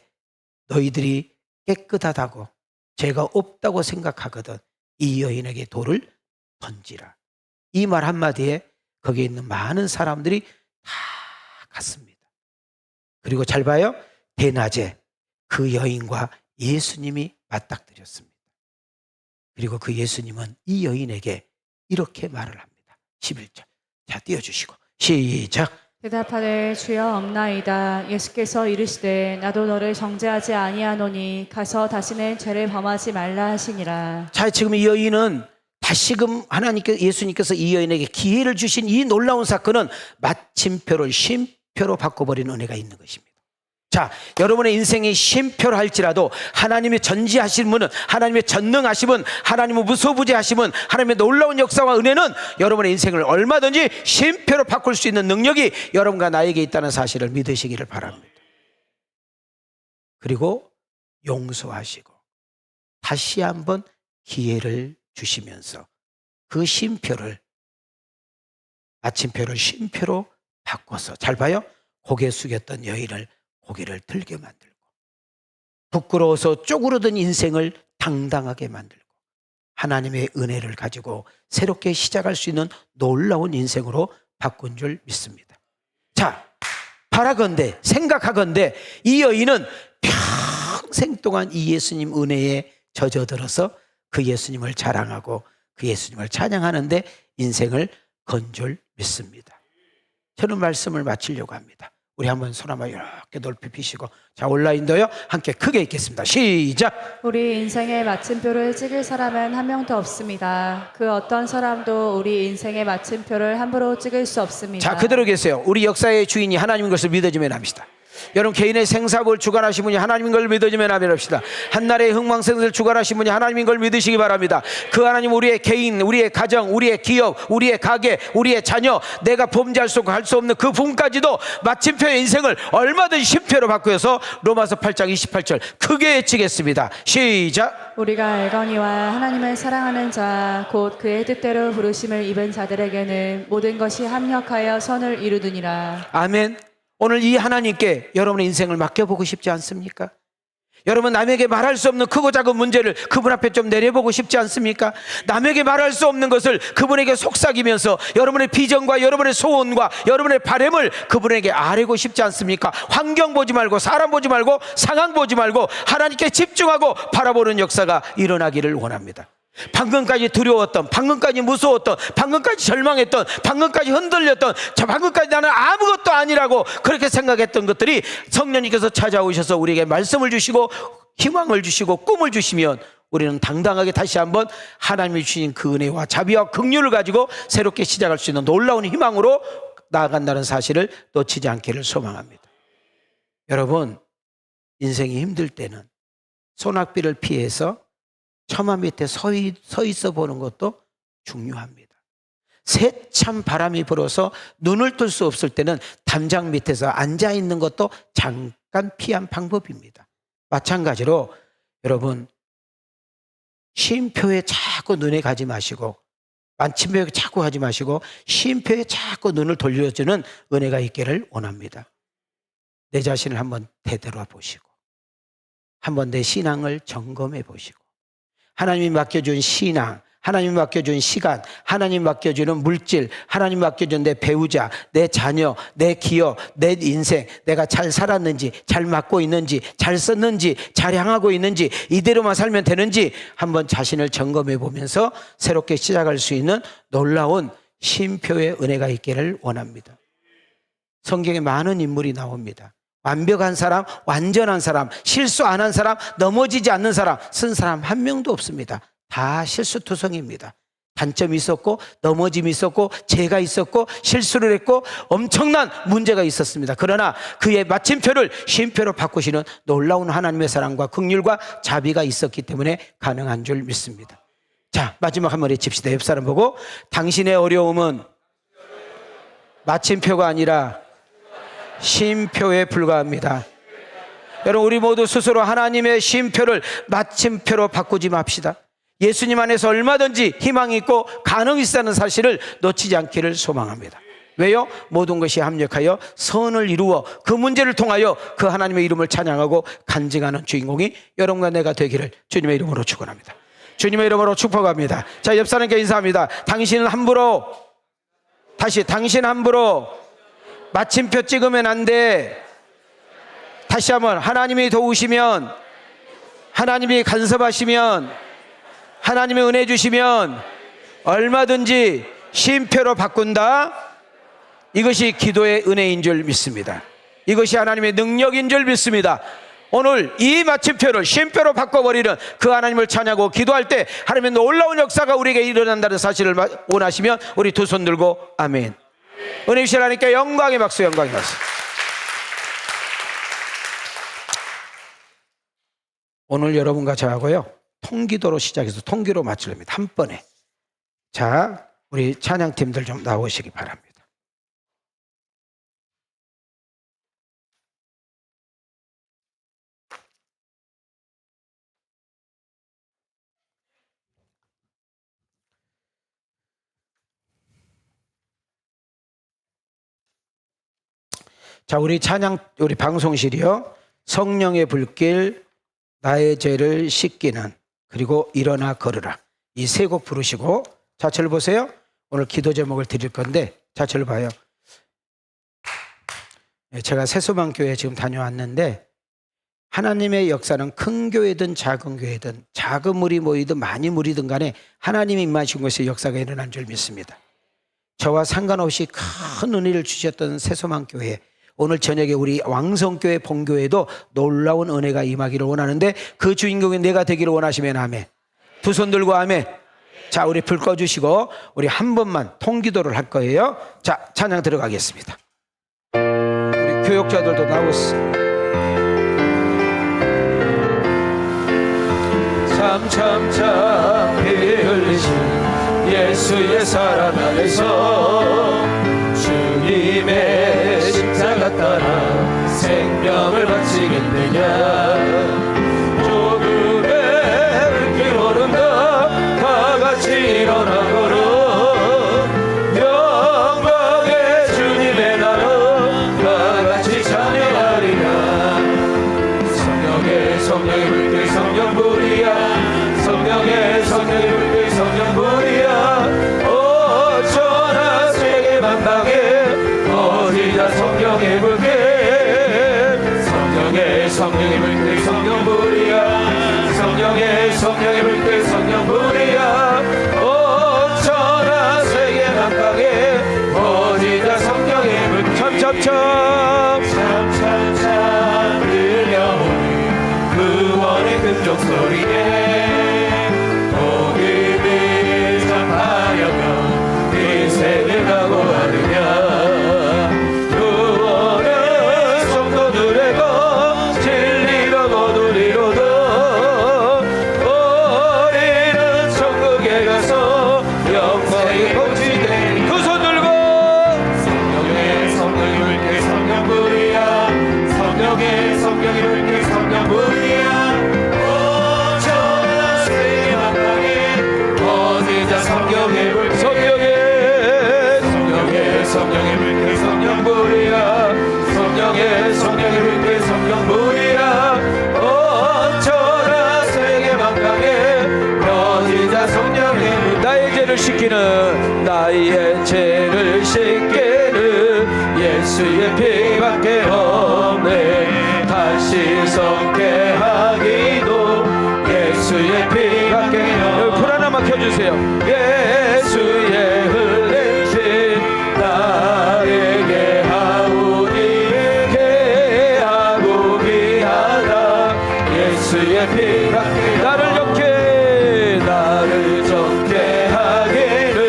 Speaker 1: 너희들이 깨끗하다고 죄가 없다고 생각하거든 이 여인에게 돌을 던지라. 이 말 한마디에 거기에 있는 많은 사람들이 다 갔습니다. 그리고 잘 봐요. 대낮에 그 여인과 예수님이 맞닥뜨렸습니다. 그리고 그 예수님은 이 여인에게 이렇게 말을 합니다. 11절. 자, 띄워주시고 시작.
Speaker 3: 대답하되 주여 없나이다. 예수께서 이르시되 나도 너를 정죄하지 아니하노니 가서 다시는 죄를 범하지 말라 하시니라.
Speaker 1: 자, 지금 이 여인은 다시금 예수님께서 이 여인에게 기회를 주신 이 놀라운 사건은 마침표를 쉼표로 바꿔버리는 은혜가 있는 것입니다. 자, 여러분의 인생이 쉼표로 할지라도 하나님의 전지하신 분은, 하나님의 전능하신 분, 하나님의 무소부재하신 분, 하나님의 놀라운 역사와 은혜는 여러분의 인생을 얼마든지 쉼표로 바꿀 수 있는 능력이 여러분과 나에게 있다는 사실을 믿으시기를 바랍니다. 그리고 용서하시고 다시 한번 기회를 주시면서 그 쉼표를, 마침표를 쉼표로 바꿔서, 잘 봐요. 고개 숙였던 여인을 고개를 들게 만들고, 부끄러워서 쪼그러든 인생을 당당하게 만들고, 하나님의 은혜를 가지고 새롭게 시작할 수 있는 놀라운 인생으로 바꾼 줄 믿습니다. 자, 바라건대, 생각하건대 이 여인은 평생 동안 이 예수님 은혜에 젖어들어서 그 예수님을 자랑하고 그 예수님을 찬양하는데 인생을 건 줄 믿습니다. 저는 말씀을 마치려고 합니다. 우리 한번 손 한번 이렇게 높이 펴시고, 자, 온라인도요 함께 크게 읽겠습니다. 시작.
Speaker 3: 우리 인생의 마침표를 찍을 사람은 한 명도 없습니다. 그 어떤 사람도 우리 인생의 마침표를 함부로 찍을 수 없습니다.
Speaker 1: 자, 그대로 계세요. 우리 역사의 주인이 하나님인 것을 믿어주면 합시다. 여러분, 개인의 생사를 주관하신 분이 하나님인 걸 믿어주면 합시다. 한나라의 흥망생사를 주관하신 분이 하나님인 걸 믿으시기 바랍니다. 그 하나님, 우리의 개인, 우리의 가정, 우리의 기업, 우리의 가게, 우리의 자녀, 내가 범죄할 수 없고 할 수 없는 그 부분까지도 마침표의 인생을 얼마든지 쉼표로 바꾸어서 로마서 8장 28절 크게 외치겠습니다. 시작.
Speaker 3: 우리가 알거니와 하나님을 사랑하는 자 곧 그의 뜻대로 부르심을 입은 자들에게는 모든 것이 합력하여 선을 이루느니라.
Speaker 1: 아멘. 오늘 이 하나님께 여러분의 인생을 맡겨보고 싶지 않습니까? 여러분, 남에게 말할 수 없는 크고 작은 문제를 그분 앞에 좀 내려보고 싶지 않습니까? 남에게 말할 수 없는 것을 그분에게 속삭이면서 여러분의 비전과 여러분의 소원과 여러분의 바람을 그분에게 아뢰고 싶지 않습니까? 환경 보지 말고, 사람 보지 말고, 상황 보지 말고 하나님께 집중하고 바라보는 역사가 일어나기를 원합니다. 방금까지 두려웠던, 방금까지 무서웠던, 방금까지 절망했던, 방금까지 흔들렸던, 방금까지 나는 아무것도 아니라고 그렇게 생각했던 것들이 성령님께서 찾아오셔서 우리에게 말씀을 주시고 희망을 주시고 꿈을 주시면 우리는 당당하게 다시 한번 하나님이 주신 그 은혜와 자비와 긍휼을 가지고 새롭게 시작할 수 있는 놀라운 희망으로 나아간다는 사실을 놓치지 않기를 소망합니다. 여러분, 인생이 힘들 때는 소낙비를 피해서 처마 밑에 서 있어 보는 것도 중요합니다. 세찬 바람이 불어서 눈을 뜰 수 없을 때는 담장 밑에서 앉아 있는 것도 잠깐 피한 방법입니다. 마찬가지로 여러분, 쉼표에 자꾸 눈에 가지 마시고, 마침표에 자꾸 하지 마시고 쉼표에 자꾸 눈을 돌려주는 은혜가 있기를 원합니다. 내 자신을 한번 되돌아보시고 한번 내 신앙을 점검해 보시고, 하나님이 맡겨준 신앙, 하나님이 맡겨준 시간, 하나님이 맡겨주는 물질, 하나님이 맡겨준 내 배우자, 내 자녀, 내 기업, 내 인생, 내가 잘 살았는지, 잘 맡고 있는지, 잘 썼는지, 잘 향하고 있는지, 이대로만 살면 되는지 한번 자신을 점검해 보면서 새롭게 시작할 수 있는 놀라운 쉼표의 은혜가 있기를 원합니다. 성경에 많은 인물이 나옵니다. 완벽한 사람, 완전한 사람, 실수 안 한 사람, 넘어지지 않는 사람, 쓴 사람 한 명도 없습니다. 다 실수투성입니다. 단점이 있었고, 넘어짐이 있었고, 죄가 있었고, 실수를 했고, 엄청난 문제가 있었습니다. 그러나 그의 마침표를 쉼표로 바꾸시는 놀라운 하나님의 사랑과 긍휼과 자비가 있었기 때문에 가능한 줄 믿습니다. 자, 마지막 한번 외칩시다. 옆 사람 보고, 당신의 어려움은 마침표가 아니라 쉼표에 불과합니다. 여러분, 우리 모두 스스로 하나님의 쉼표를 마침표로 바꾸지 맙시다. 예수님 안에서 얼마든지 희망이 있고 가능이 있다는 사실을 놓치지 않기를 소망합니다. 왜요? 모든 것이 합력하여 선을 이루어 그 문제를 통하여 그 하나님의 이름을 찬양하고 간증하는 주인공이 여러분과 내가 되기를 주님의 이름으로 축원합니다. 주님의 이름으로 축복합니다. 자, 옆 사람께 인사합니다. 당신은 함부로, 다시, 당신 함부로 마침표 찍으면 안 돼. 다시 한번, 하나님이 도우시면, 하나님이 간섭하시면, 하나님의 은혜 주시면 얼마든지 쉼표로 바꾼다. 이것이 기도의 은혜인 줄 믿습니다. 이것이 하나님의 능력인 줄 믿습니다. 오늘 이 마침표를 쉼표로 바꿔버리는 그 하나님을 찬양하고 기도할 때 하나님의 놀라운 역사가 우리에게 일어난다는 사실을 원하시면 우리 두 손 들고 아멘. 은혜 주신 하나님께 영광의 박수, 영광의 박수. 오늘 여러분과 저하고요, 통기도로 시작해서 통기로 마치렵니다. 한 번에. 자, 우리 찬양팀들 좀 나오시기 바랍니다. 자, 우리 우리 방송실이요, 성령의 불길, 나의 죄를 씻기는, 그리고 일어나 걸으라, 이 세 곡 부르시고, 자, 저를 보세요. 오늘 기도 제목을 드릴 건데, 자, 저를 봐요. 제가 새소망교회 지금 다녀왔는데, 하나님의 역사는 큰 교회든 작은 교회든, 작은 무리 모이든 많이 무리든 간에 하나님이 임하신 곳에 역사가 일어난 줄 믿습니다. 저와 상관없이 큰 은혜를 주셨던 새소망교회, 오늘 저녁에 우리 왕성교회 본교회도 놀라운 은혜가 임하기를 원하는데, 그 주인공이 내가 되기를 원하시면 아멘. 두 손 들고 아멘. 자, 우리 불 꺼주시고 우리 한 번만 통기도를 할 거예요. 자, 찬양 들어가겠습니다. 우리 교역자들도 나오세요.
Speaker 4: 참참참 피 흘리신 예수의 사랑 안에서 주님의 십자가 따라 생명을 바치겠느냐. 조금의 불길 오른다 다 같이 일어나 걸어 영광의 주님의 나라 다 같이 찬양하리라. 성령의 불길 성령불이야. 성령의 불길 성령불이야. 어쩌나 세계 만방에 어디다 성령의 불길. 성령의 불길 성령불이야. 성령의 불길 성령불이야. 어쩌나 세계 만방에 어디다 성령의 불길. 참참참 들려오는 구원의 금종 소리에 복음을 전하려면 인생을 각오하느냐. 구원은 성도들의 것 진리로 거두리로도 우리는 천국에 가서 영광이 공지되리. 두 손 들고 성령의 불길 성령불이야. 성령의 불길 성령불이야. 어쩌나 세계 만방에 어디다 성령의 불길. 성령의 불길 성령불이야. 성령의 불길 성령불이야. 어쩌나 세계 만방에 어디다 성령의 불길.
Speaker 1: 나의 죄를 씻기는,
Speaker 4: 나의 죄를 씻기는 예수의 피밖에 없네. 다시 성케 하기도 예수의 피밖에 없네.
Speaker 1: 불 하나만 켜주세요.
Speaker 4: 예수의 흘린 피 나에게 하오니 개하고 귀하다. 예수의 피밖에 나를 정케 하기는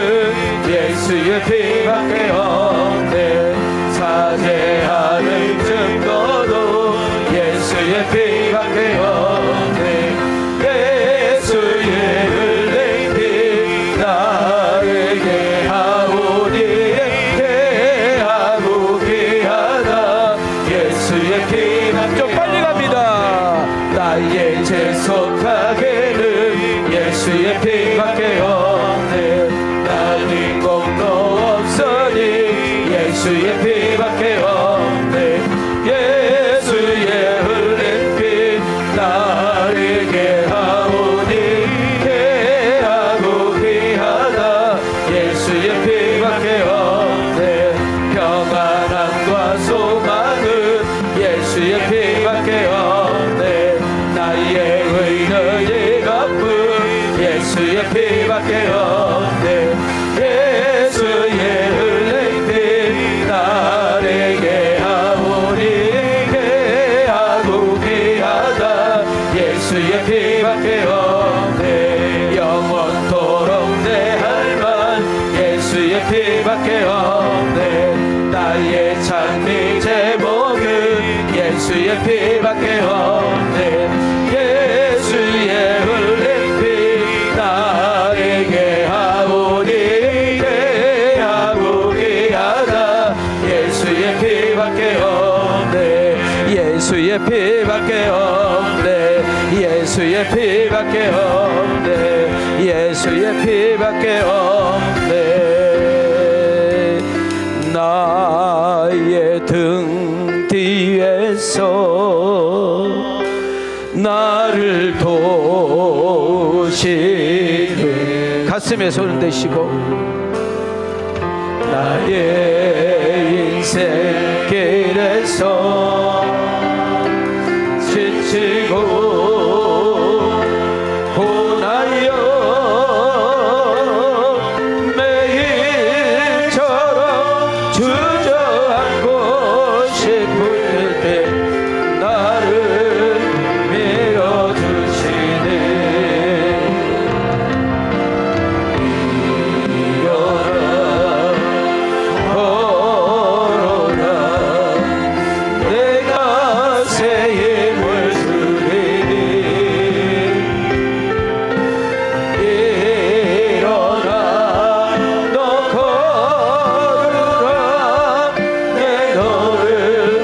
Speaker 4: 예수의 피밖에 없네. 사죄하는 증거도 예수의 피밖에 없네. 예수의 흘린 피 나에게 하오니 개하고 귀하다. 예수의 피밖에.
Speaker 1: 좀 빨리 갑니다.
Speaker 4: 나의 죄 속하게는 예수의 피밖에 없네. 나는 공로 없으니
Speaker 1: 피밖에 없네. 예수의 흘린 피 나에게 하오니 귀하고 귀하다. 예수의 피밖에 없네. 영원토록 내 할만 예수의 피밖에 없네. 나의 찬미 제목은 예수의 피밖에 없네. 예수의 흘린 피 나에게 하오니 귀하고 귀하다. 예수의 피밖에 없네. 예수의 피밖에 없네. 예수의 피밖에 없네. 예수의 피밖에 없네. 나의 등 뒤에서 나를 도우시는 가슴에 손을 대시고 나의 인생길에서 지치고 고나여 매일처럼 주저앉고 싶을 때 나를 밀어주시네. 일어나 걸어라. 내가 새 힘을 주리니. 일어나 너 걸어라. 내 너를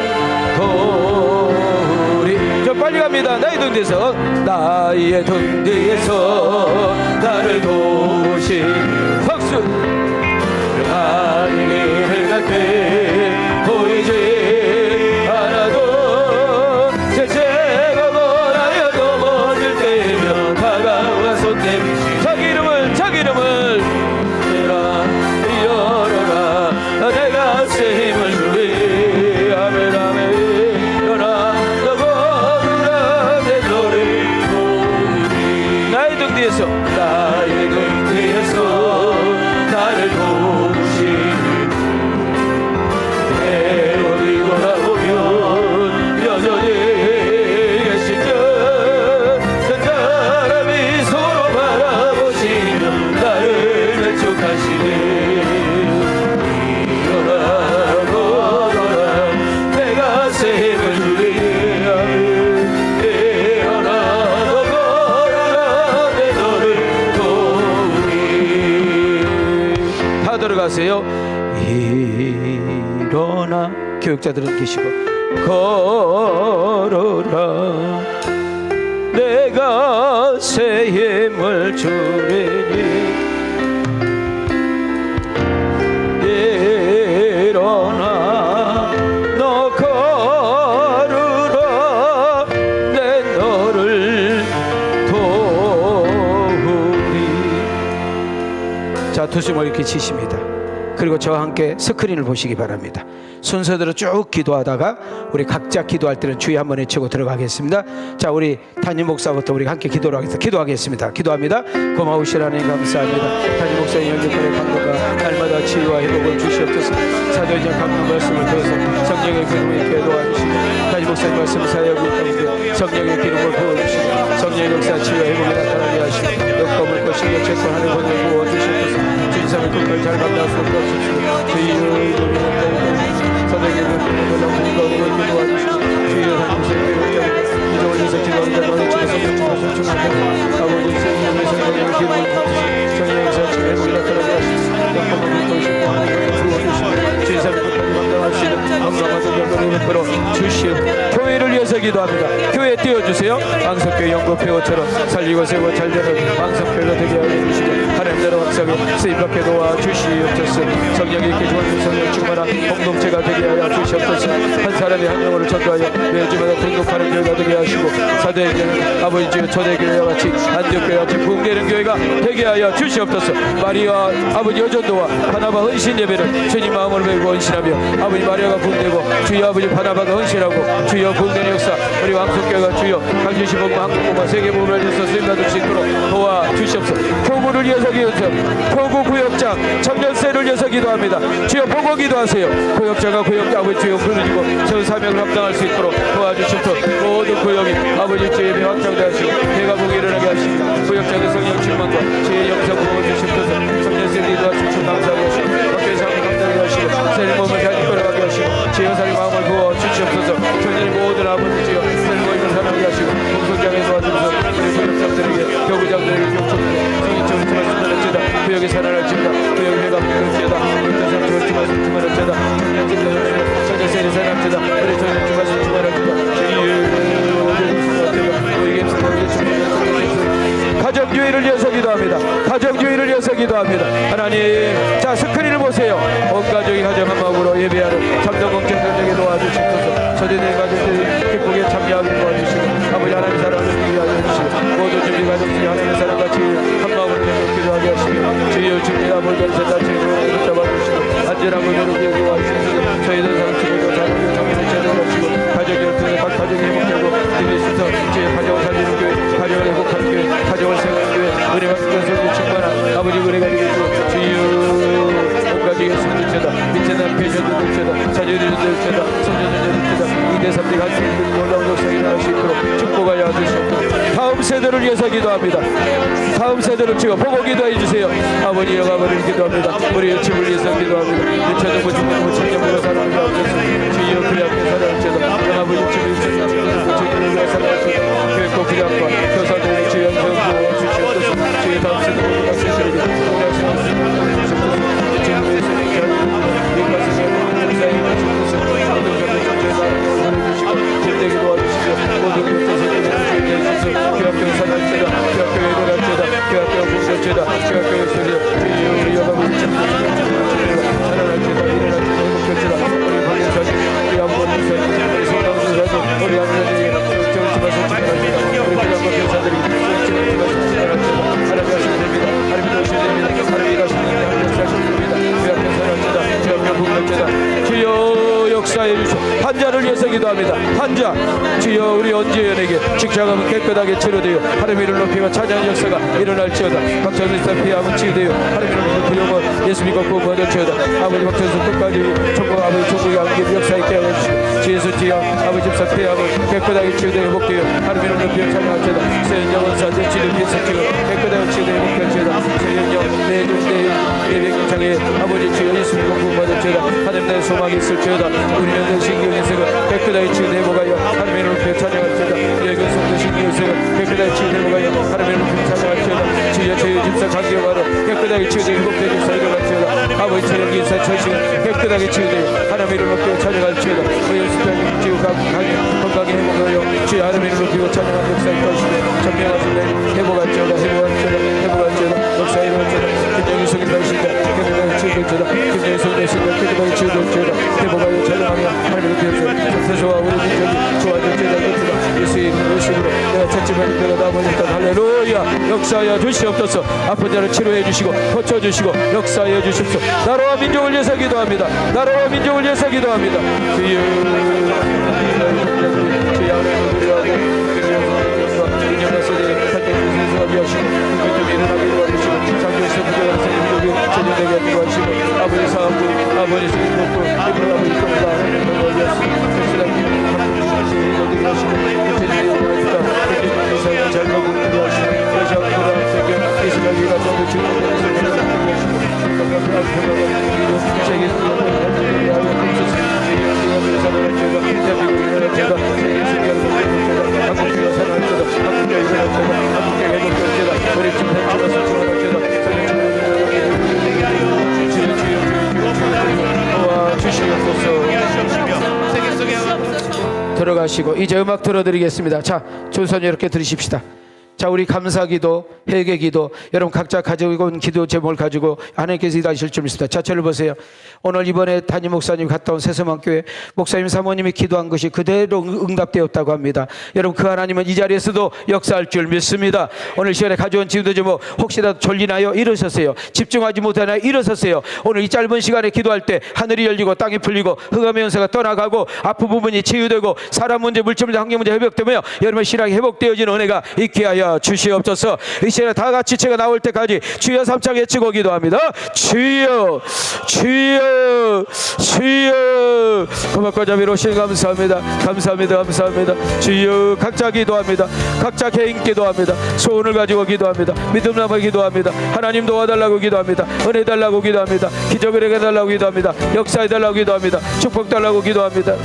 Speaker 1: 도우리. 저 빨리 갑니다. 나의 등 뒤에서 나의 등 뒤에서 나를 도우시. 박수. 나의 길을 갈 때 보이지 않아도 제가 원하여 넘어질 때면 다가와 손 내미시. 자기 이름을 열어라. 내가 새 힘을 주리. 아멘 아멘. 일어나 너 걸으라. 내 너를 도우리. 나의 등 뒤에서 나를 도우시니. 어디 돌아보면 여전히 계시죠. 한 사람이 서로 바라보시며 나를 재촉하시네. 일어나 걸어라. 내가 새 힘을 주리. 일어나 너 걸어라. 내 너를 도우리. 다 들어가세요. 일어나. 교육자들은 계시고 걸어라. 내가 새 힘을 주리니. 일어나 너 걸으라. 내 너를 도우리. 자, 두 손을 이렇게 치십니다. 그리고 저와 함께 스크린을 보시기 바랍니다. 순서대로 쭉 기도하다가 우리 각자 기도할 때는 주의 한번 외치고 들어가겠습니다. 자, 우리 담임 목사부터 우리 함께 기도하겠습니다. 기도합니다. 고마우신 하나님 감사합니다. 담임 목사님 연결의 강도가 날마다 치유와 회복을 주시옵소서. 사도행전 강론 말씀을 들어서 성령의 기름을 있게 도와주시고 담임 목사님 말씀 사역을 가운데 성령의 기름을 부어주시고 성령의 역사 치유와 회복이 나타나게 하시고 역검을 거시고 채권하는 권을 부어주시옵소서. 주의사를 끝까지 잘 만날 수 없게 하십시오. 주의 사도행전 도와주시고 주의 하나님의 이정을 위해서 기도하는 자들을 주께서 성령을 중하게 아버지 성령의 성령의 기름을 부어주시고 성령의 역사 치유와 회복이 나타나게 하시고 역검을 거시고 하나님의 부어주시고 주의사를 끝까지 감당할 수 있는 건강한 영광을 베풀어 주시옵. 교회를 위해서 기도합니다. 교회 띄워주세요. 왕석교회 연구표처럼 살리고 세고 잘되는 왕석교회가 되게 하여 주시고 하나님 나라 왕석에 쓰임받게 도와주시옵소서. 성령이 있게 주어진 성령 충만한 공동체가 되게 하여 주시옵소서. 한 사람이 한 영혼을 전도하여 매주마다 등록하는 교회가 되게 하시고 사도행전은 아버지 주의 초대교회와 같이 안디옥교회와 같이 부흥되는 교회가 되게 하여 주시옵소서. 마리아 아버지 여전도와 바나바 헌신 예배를 주님 마음으로 배우고 헌신하며 아버지 마리아가 부흥되고 주여 아버지 바나바가 헌신하고 주여 부흥되는 역사 우리 왕석교회가 주여 강주시 복음 한국복음과 세계복음을 위해서 쓰임받을 수 있도록 도와주시옵소서. 교구를 위해서 기도하옵소서. 교구 구역장 청년세를 위해서 기도합니다. 주여 보고 기도하세요. 구역장과 구역장 아버지 주여 부르시고 저 사명을 감당할 수 있도록 도와주시옵소서. 모든 구역이 아버지 주의 예배 확장되시고 내가 보기 일어나게 하시고 구역장의 성령 충만과 주의 영성 부어주시옵소서. 청년세를 도와주시고 감사하게 하시고 학교의 삶을 감당하게 하시고 세리 몸을 잘 이끌어가게 하시고 주여 사리 마음을 부어주시옵소서. 전일 모든 아버지 주여 세리 모임을 사랑하게 하시고 공성장에 도와주셔서 우리 구역장들에게 교구장들에게 교육청들에게 성인적으로 주말씀을 구역에 살아날지어다. 구역의 회가 부끄럽지어다. 어떤 사람 주말씀 주말할지어다. 청년세리 살아날지어다. 우리 전일 주말씀 주말할지어다. 가정주의를 위해서 기도합니다. 가정주의를 위해서 기도합니다. 하나님, 자 스크린을 보세요. 온 가족이 가정 한 마음으로 예배하는 참정공천전에게 도와주시옵소서. 저희들 가족들이 기쁘게 참여하게 도와주시고 아버지 하나님 사랑을 느끼게 하여 주시고 모든 준비 가족들이 하나님의 사랑같이 한 마음으로 기도하게 하시며 주여 주님이나 모든 세상 주님을 붙잡아주시고 안전하고 여러분에게 도와주시옵소서. 저희들 상치고 자녀를 정리를 제대로 하시고 가족을 통해 각 가정이 행복하고 주님의 순서 주의 가정을 살리는 교회, 가정을 행복하는 교회, 가정을 세우는 교회, 은혜와 특별성이 충만한 아버지 은혜가 되겠고 주여 온 가족이 했으면 좋겠다. 빛의 배전도 좋겠다. 자녀들이 좋겠다. 손녀들이 좋겠다. 이대 삼대 같이 놀라운 역사가 일어날 수 있도록 축복하여 주시옵소서. 다음 세대를 위해서 기도합니다. 다음 세대를 찍어 보고 기도해 주세요. 아버지 영아버지를 기도합니다. 우리 집을 위해서 기도합니다. 유치원부 주부부 청년부가 사랑하게 하옵소서. 주여 그리 앞에 살아올지어다. 영아버지 집을 위해서 주님을 위해 살아올지어다. 교육과 구약과 교사들의 주여 영성 부어주시옵소서. 주의 다음 세대를 박수시리게 오래하시는 주시옵소서. 주님을 위해서 이 말씀에 감사히 주옵소서. 모든 것을 주시고 힘내게 도와주시고 모든 것을 주시옵소서. 교학교에 살아올지어다. 교학교에 일어날지어다. 교학교에 공부할지어다. 교학교에 소리여 주여 우리 영아버지 집을 살아날지어다. 일어날지어다. 행복할지어다. 우리 방에서 우리 아버지에서 우리 성당에서 우리 아버지에게 정을 집어서 집어날지어다. 우리 부장과 교사들이 정을 집어서 집어날지어다. 하나님 하시면 됩니다. 하나님 오시면 됩니다. 하나님 일하시면 됩니다. 하시면 됩니다. 교학교 살아날지어다. 교학교 공부할지어다. 주여 역사해 주시오. 환자를 위해서 기도합니다. 환자 주여 우리 언지연에게 직장은 깨끗하게 치료되어 하나님의 이름을 높이고 찬양의 역사가 일어날지어다. 박정일사 피함은 치유되어 하나님의 이름을 부여고 예수 믿고 구원할지어다. 아버지 박정일사 끝까지 천국 아버지 천국의 안길 역사 있게 하여 주시고 지혜수 지영 아버지 집사 피함은 깨끗하게 치유되어 회복되어 하나님의 이름을 높이고 찬양할지어다. 세연정 원사 대치를 위해서 지금 깨끗하게 치유되어 회복할지어다. 세연정 내병장에 아버지 주여 예수 믿고 구원할지어다. 하나님 내 소망이 있을지어다. 우리는 내 신경에서 깨끗하게 치유되어 회복하여 하나님의 이름을 높이고 찬양할지어다. 여기 성도 신경에서 깨끗하게 치유되어 회복하여 하나님의 이름을 높이고 찬양할지어다. 주여 저희 집사 강경하러 깨끗하게 치유되어 회복되어 집사 일어날지어다. 아버지 저녁 인사 철식은 깨끗하게 치유되어 하나님의 이름을 높이고 찬양할지어다. 우리 연습장님 지우 건강에 회복하여 주여 하나님의 이름을 높이고 찬양하는 역사에 것이며 전명하신 내 회복할지어다. 회복할지어다. 역사에 일어날지어다. 김정희 성인 다시다. 깨끗하게 치유될지어다. 김정희 성인 다시다. 깨끗하게 치유될지어다. 회복하여 찬양하며 하나님의 높이옵소서. 세수와 우리 민족이 좋아질지어다. 예수의 이름으로 내가 찾지만 내가 나머지다. 할렐루야. 역사하여 주시옵소서. 아픈 자를 치료해 주시고 고쳐주시고 역사하여 주십시오. 나라와 민족을 위해서 기도합니다. 나라와 민족을 위해서 기도합니다. 주여 주여 하나님을 위하고 인정과 세대에 살펴주신 수고하게 하시고 민족이 일어나게 도와주시고 장교에서 부정하는 민족이 전연되게 도와주시고 아버지 사업부 아버지 수익복부 아버지 겁니다. 하나님을 위하시고 신앙님 하시고 모두게 하시고 전연되게 도와주시고 잘 먹고 기도하시고 여자보다 세계 이스라엘과 전부 주님께서 들어가시고 이제 음악 들어드리겠습니다. 자, 조선이 이렇게 들으십시다. 자, 우리 감사기도, 회개기도, 여러분 각자 가지고 온 기도 제목을 가지고 하나님께서 일하실 줄 믿습니다. 자, 저를 보세요. 오늘 이번에 담임 목사님 갔다 온 새서만교회 목사님 사모님이 기도한 것이 그대로 응답되었다고 합니다. 여러분 그 하나님은 이 자리에서도 역사할 줄 믿습니다. 오늘 시간에 가져온 기도 제목 혹시라도 졸리나요? 일어서세요. 집중하지 못하나요? 일어서세요. 오늘 이 짧은 시간에 기도할 때 하늘이 열리고 땅이 풀리고 흑암의 연세가 떠나가고 아픈 부분이 치유되고 사람 문제, 물질 문제, 환경 문제 회복되며 여러분의 신앙이 회복되어지는 은혜가 있게 하여 주시옵소서. 이 시간에 다 같이 제가 나올 때까지 주여 3장 외치고 기도합니다. 주여 주여 주여. 고맙고 자비로우신 감사합니다. 감사합니다. 감사합니다. 주여 각자 기도합니다. 각자 개인 기도합니다. 소원을 가지고 기도합니다. 믿음 남아 기도합니다. 하나님 도와달라고 기도합니다. 은혜 달라고 기도합니다. 기적을 해달라고 기도합니다. 역사해 달라고 기도합니다. 축복 달라고 기도합니다.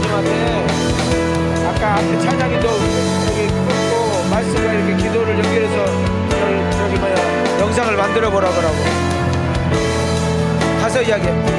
Speaker 1: 장로님한테 아까 앞에 찬양이도 여기 끊고 말씀과 이렇게 기도를 연결해서 저기 뭐야 영상을 만들어 보라 그러고 가서 이야기해.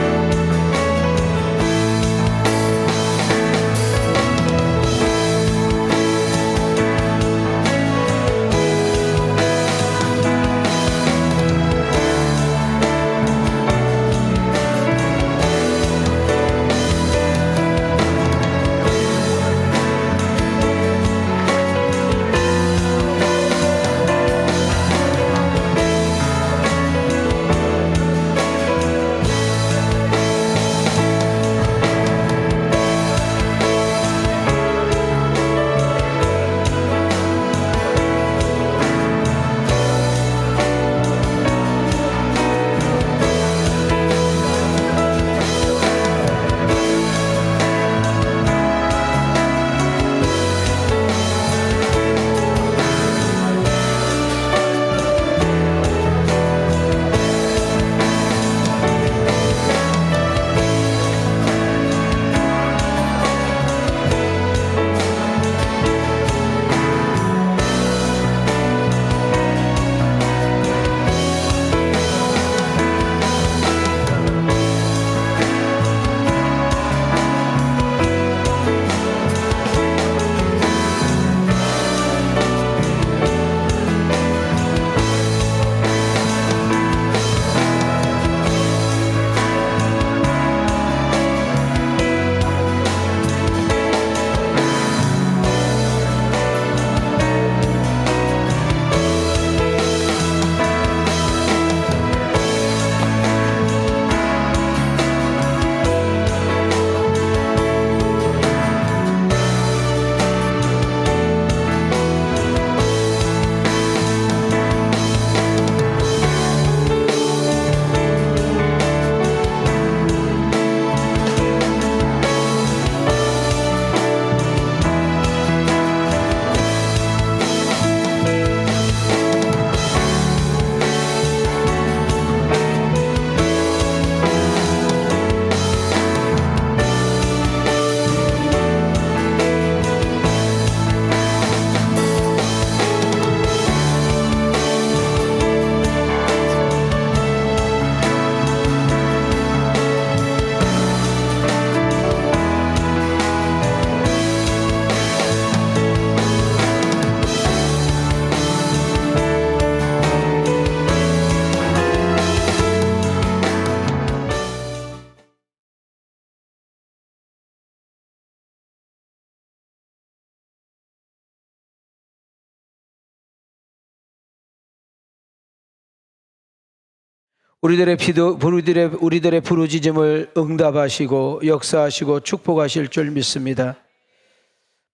Speaker 1: 우리들의 부르짖음을 응답하시고 역사하시고 축복하실 줄 믿습니다.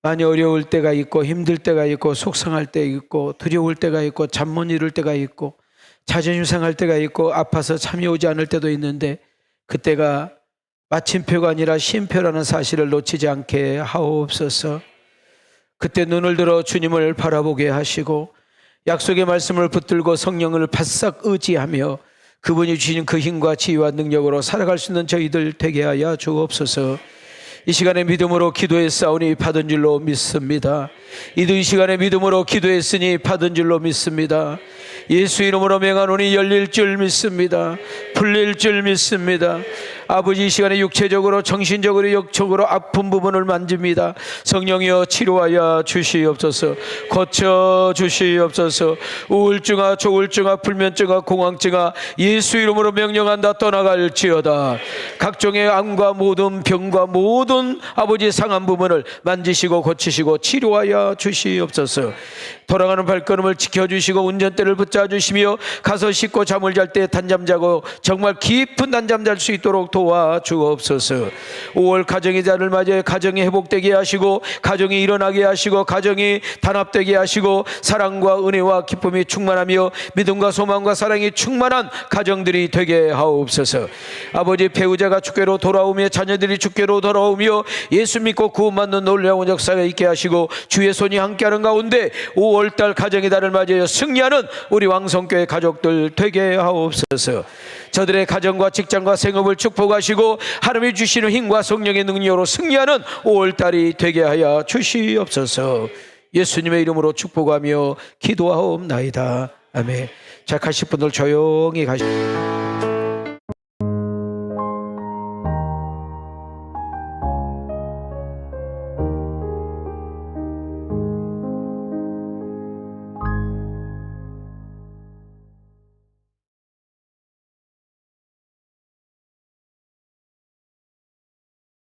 Speaker 1: 많이 어려울 때가 있고 힘들 때가 있고 속상할 때 있고 두려울 때가 있고 잠 못 이룰 때가 있고 자존심 상할 때가 있고 아파서 잠이 오지 않을 때도 있는데 그때가 마침표가 아니라 쉼표라는 사실을 놓치지 않게 하옵소서. 그때 눈을 들어 주님을 바라보게 하시고 약속의 말씀을 붙들고 성령을 바싹 의지하며 그분이 주신 그 힘과 지혜와 능력으로 살아갈 수 있는 저희들 되게 하여 주옵소서. 이 시간에 믿음으로 기도했사오니 받은 줄로 믿습니다. 이도 이 시간에 믿음으로 기도했으니 받은 줄로 믿습니다. 예수 이름으로 명하노니 열릴 줄 믿습니다. 풀릴 줄 믿습니다. 아버지, 이 시간에 육체적으로 정신적으로 영적으로 아픈 부분을 만집니다. 성령이여 치료하여 주시옵소서. 고쳐 주시옵소서. 우울증아 조울증아 불면증아 공황증아 예수 이름으로 명령한다. 떠나갈지어다. 각종의 암과 모든 병과 모든 아버지 상한 부분을 만지시고 고치시고 치료하여 주시옵소서. 돌아가는 발걸음을 지켜주시고 운전대를 붙잡아주시며 가서 씻고 잠을 잘 때 단잠 자고 정말 깊은 단잠 잘 수 있도록 도와주옵소서. 5월 가정의 달을 맞이해 가정이 회복되게 하시고 가정이 일어나게 하시고 가정이 단합되게 하시고 사랑과 은혜와 기쁨이 충만하며 믿음과 소망과 사랑이 충만한 가정들이 되게 하옵소서. 아버지, 배우자가 주께로 돌아오며 자녀들이 주께로 돌아오며 예수 믿고 구원받는 놀라운 역사가 있게 하시고 주의 손이 함께하는 가운데 5월달 가정의 달을 맞이하여 승리하는 우리 왕성교회 가족들 되게 하옵소서. 저들의 가정과 직장과 생업을 축복 축복하시고 하나님이 주시는 힘과 성령의 능력으로 승리하는 5월달이 되게 하여 주시옵소서. 예수님의 이름으로 축복하며 기도하옵나이다. 아멘. 자, 가실 분들 조용히 가시고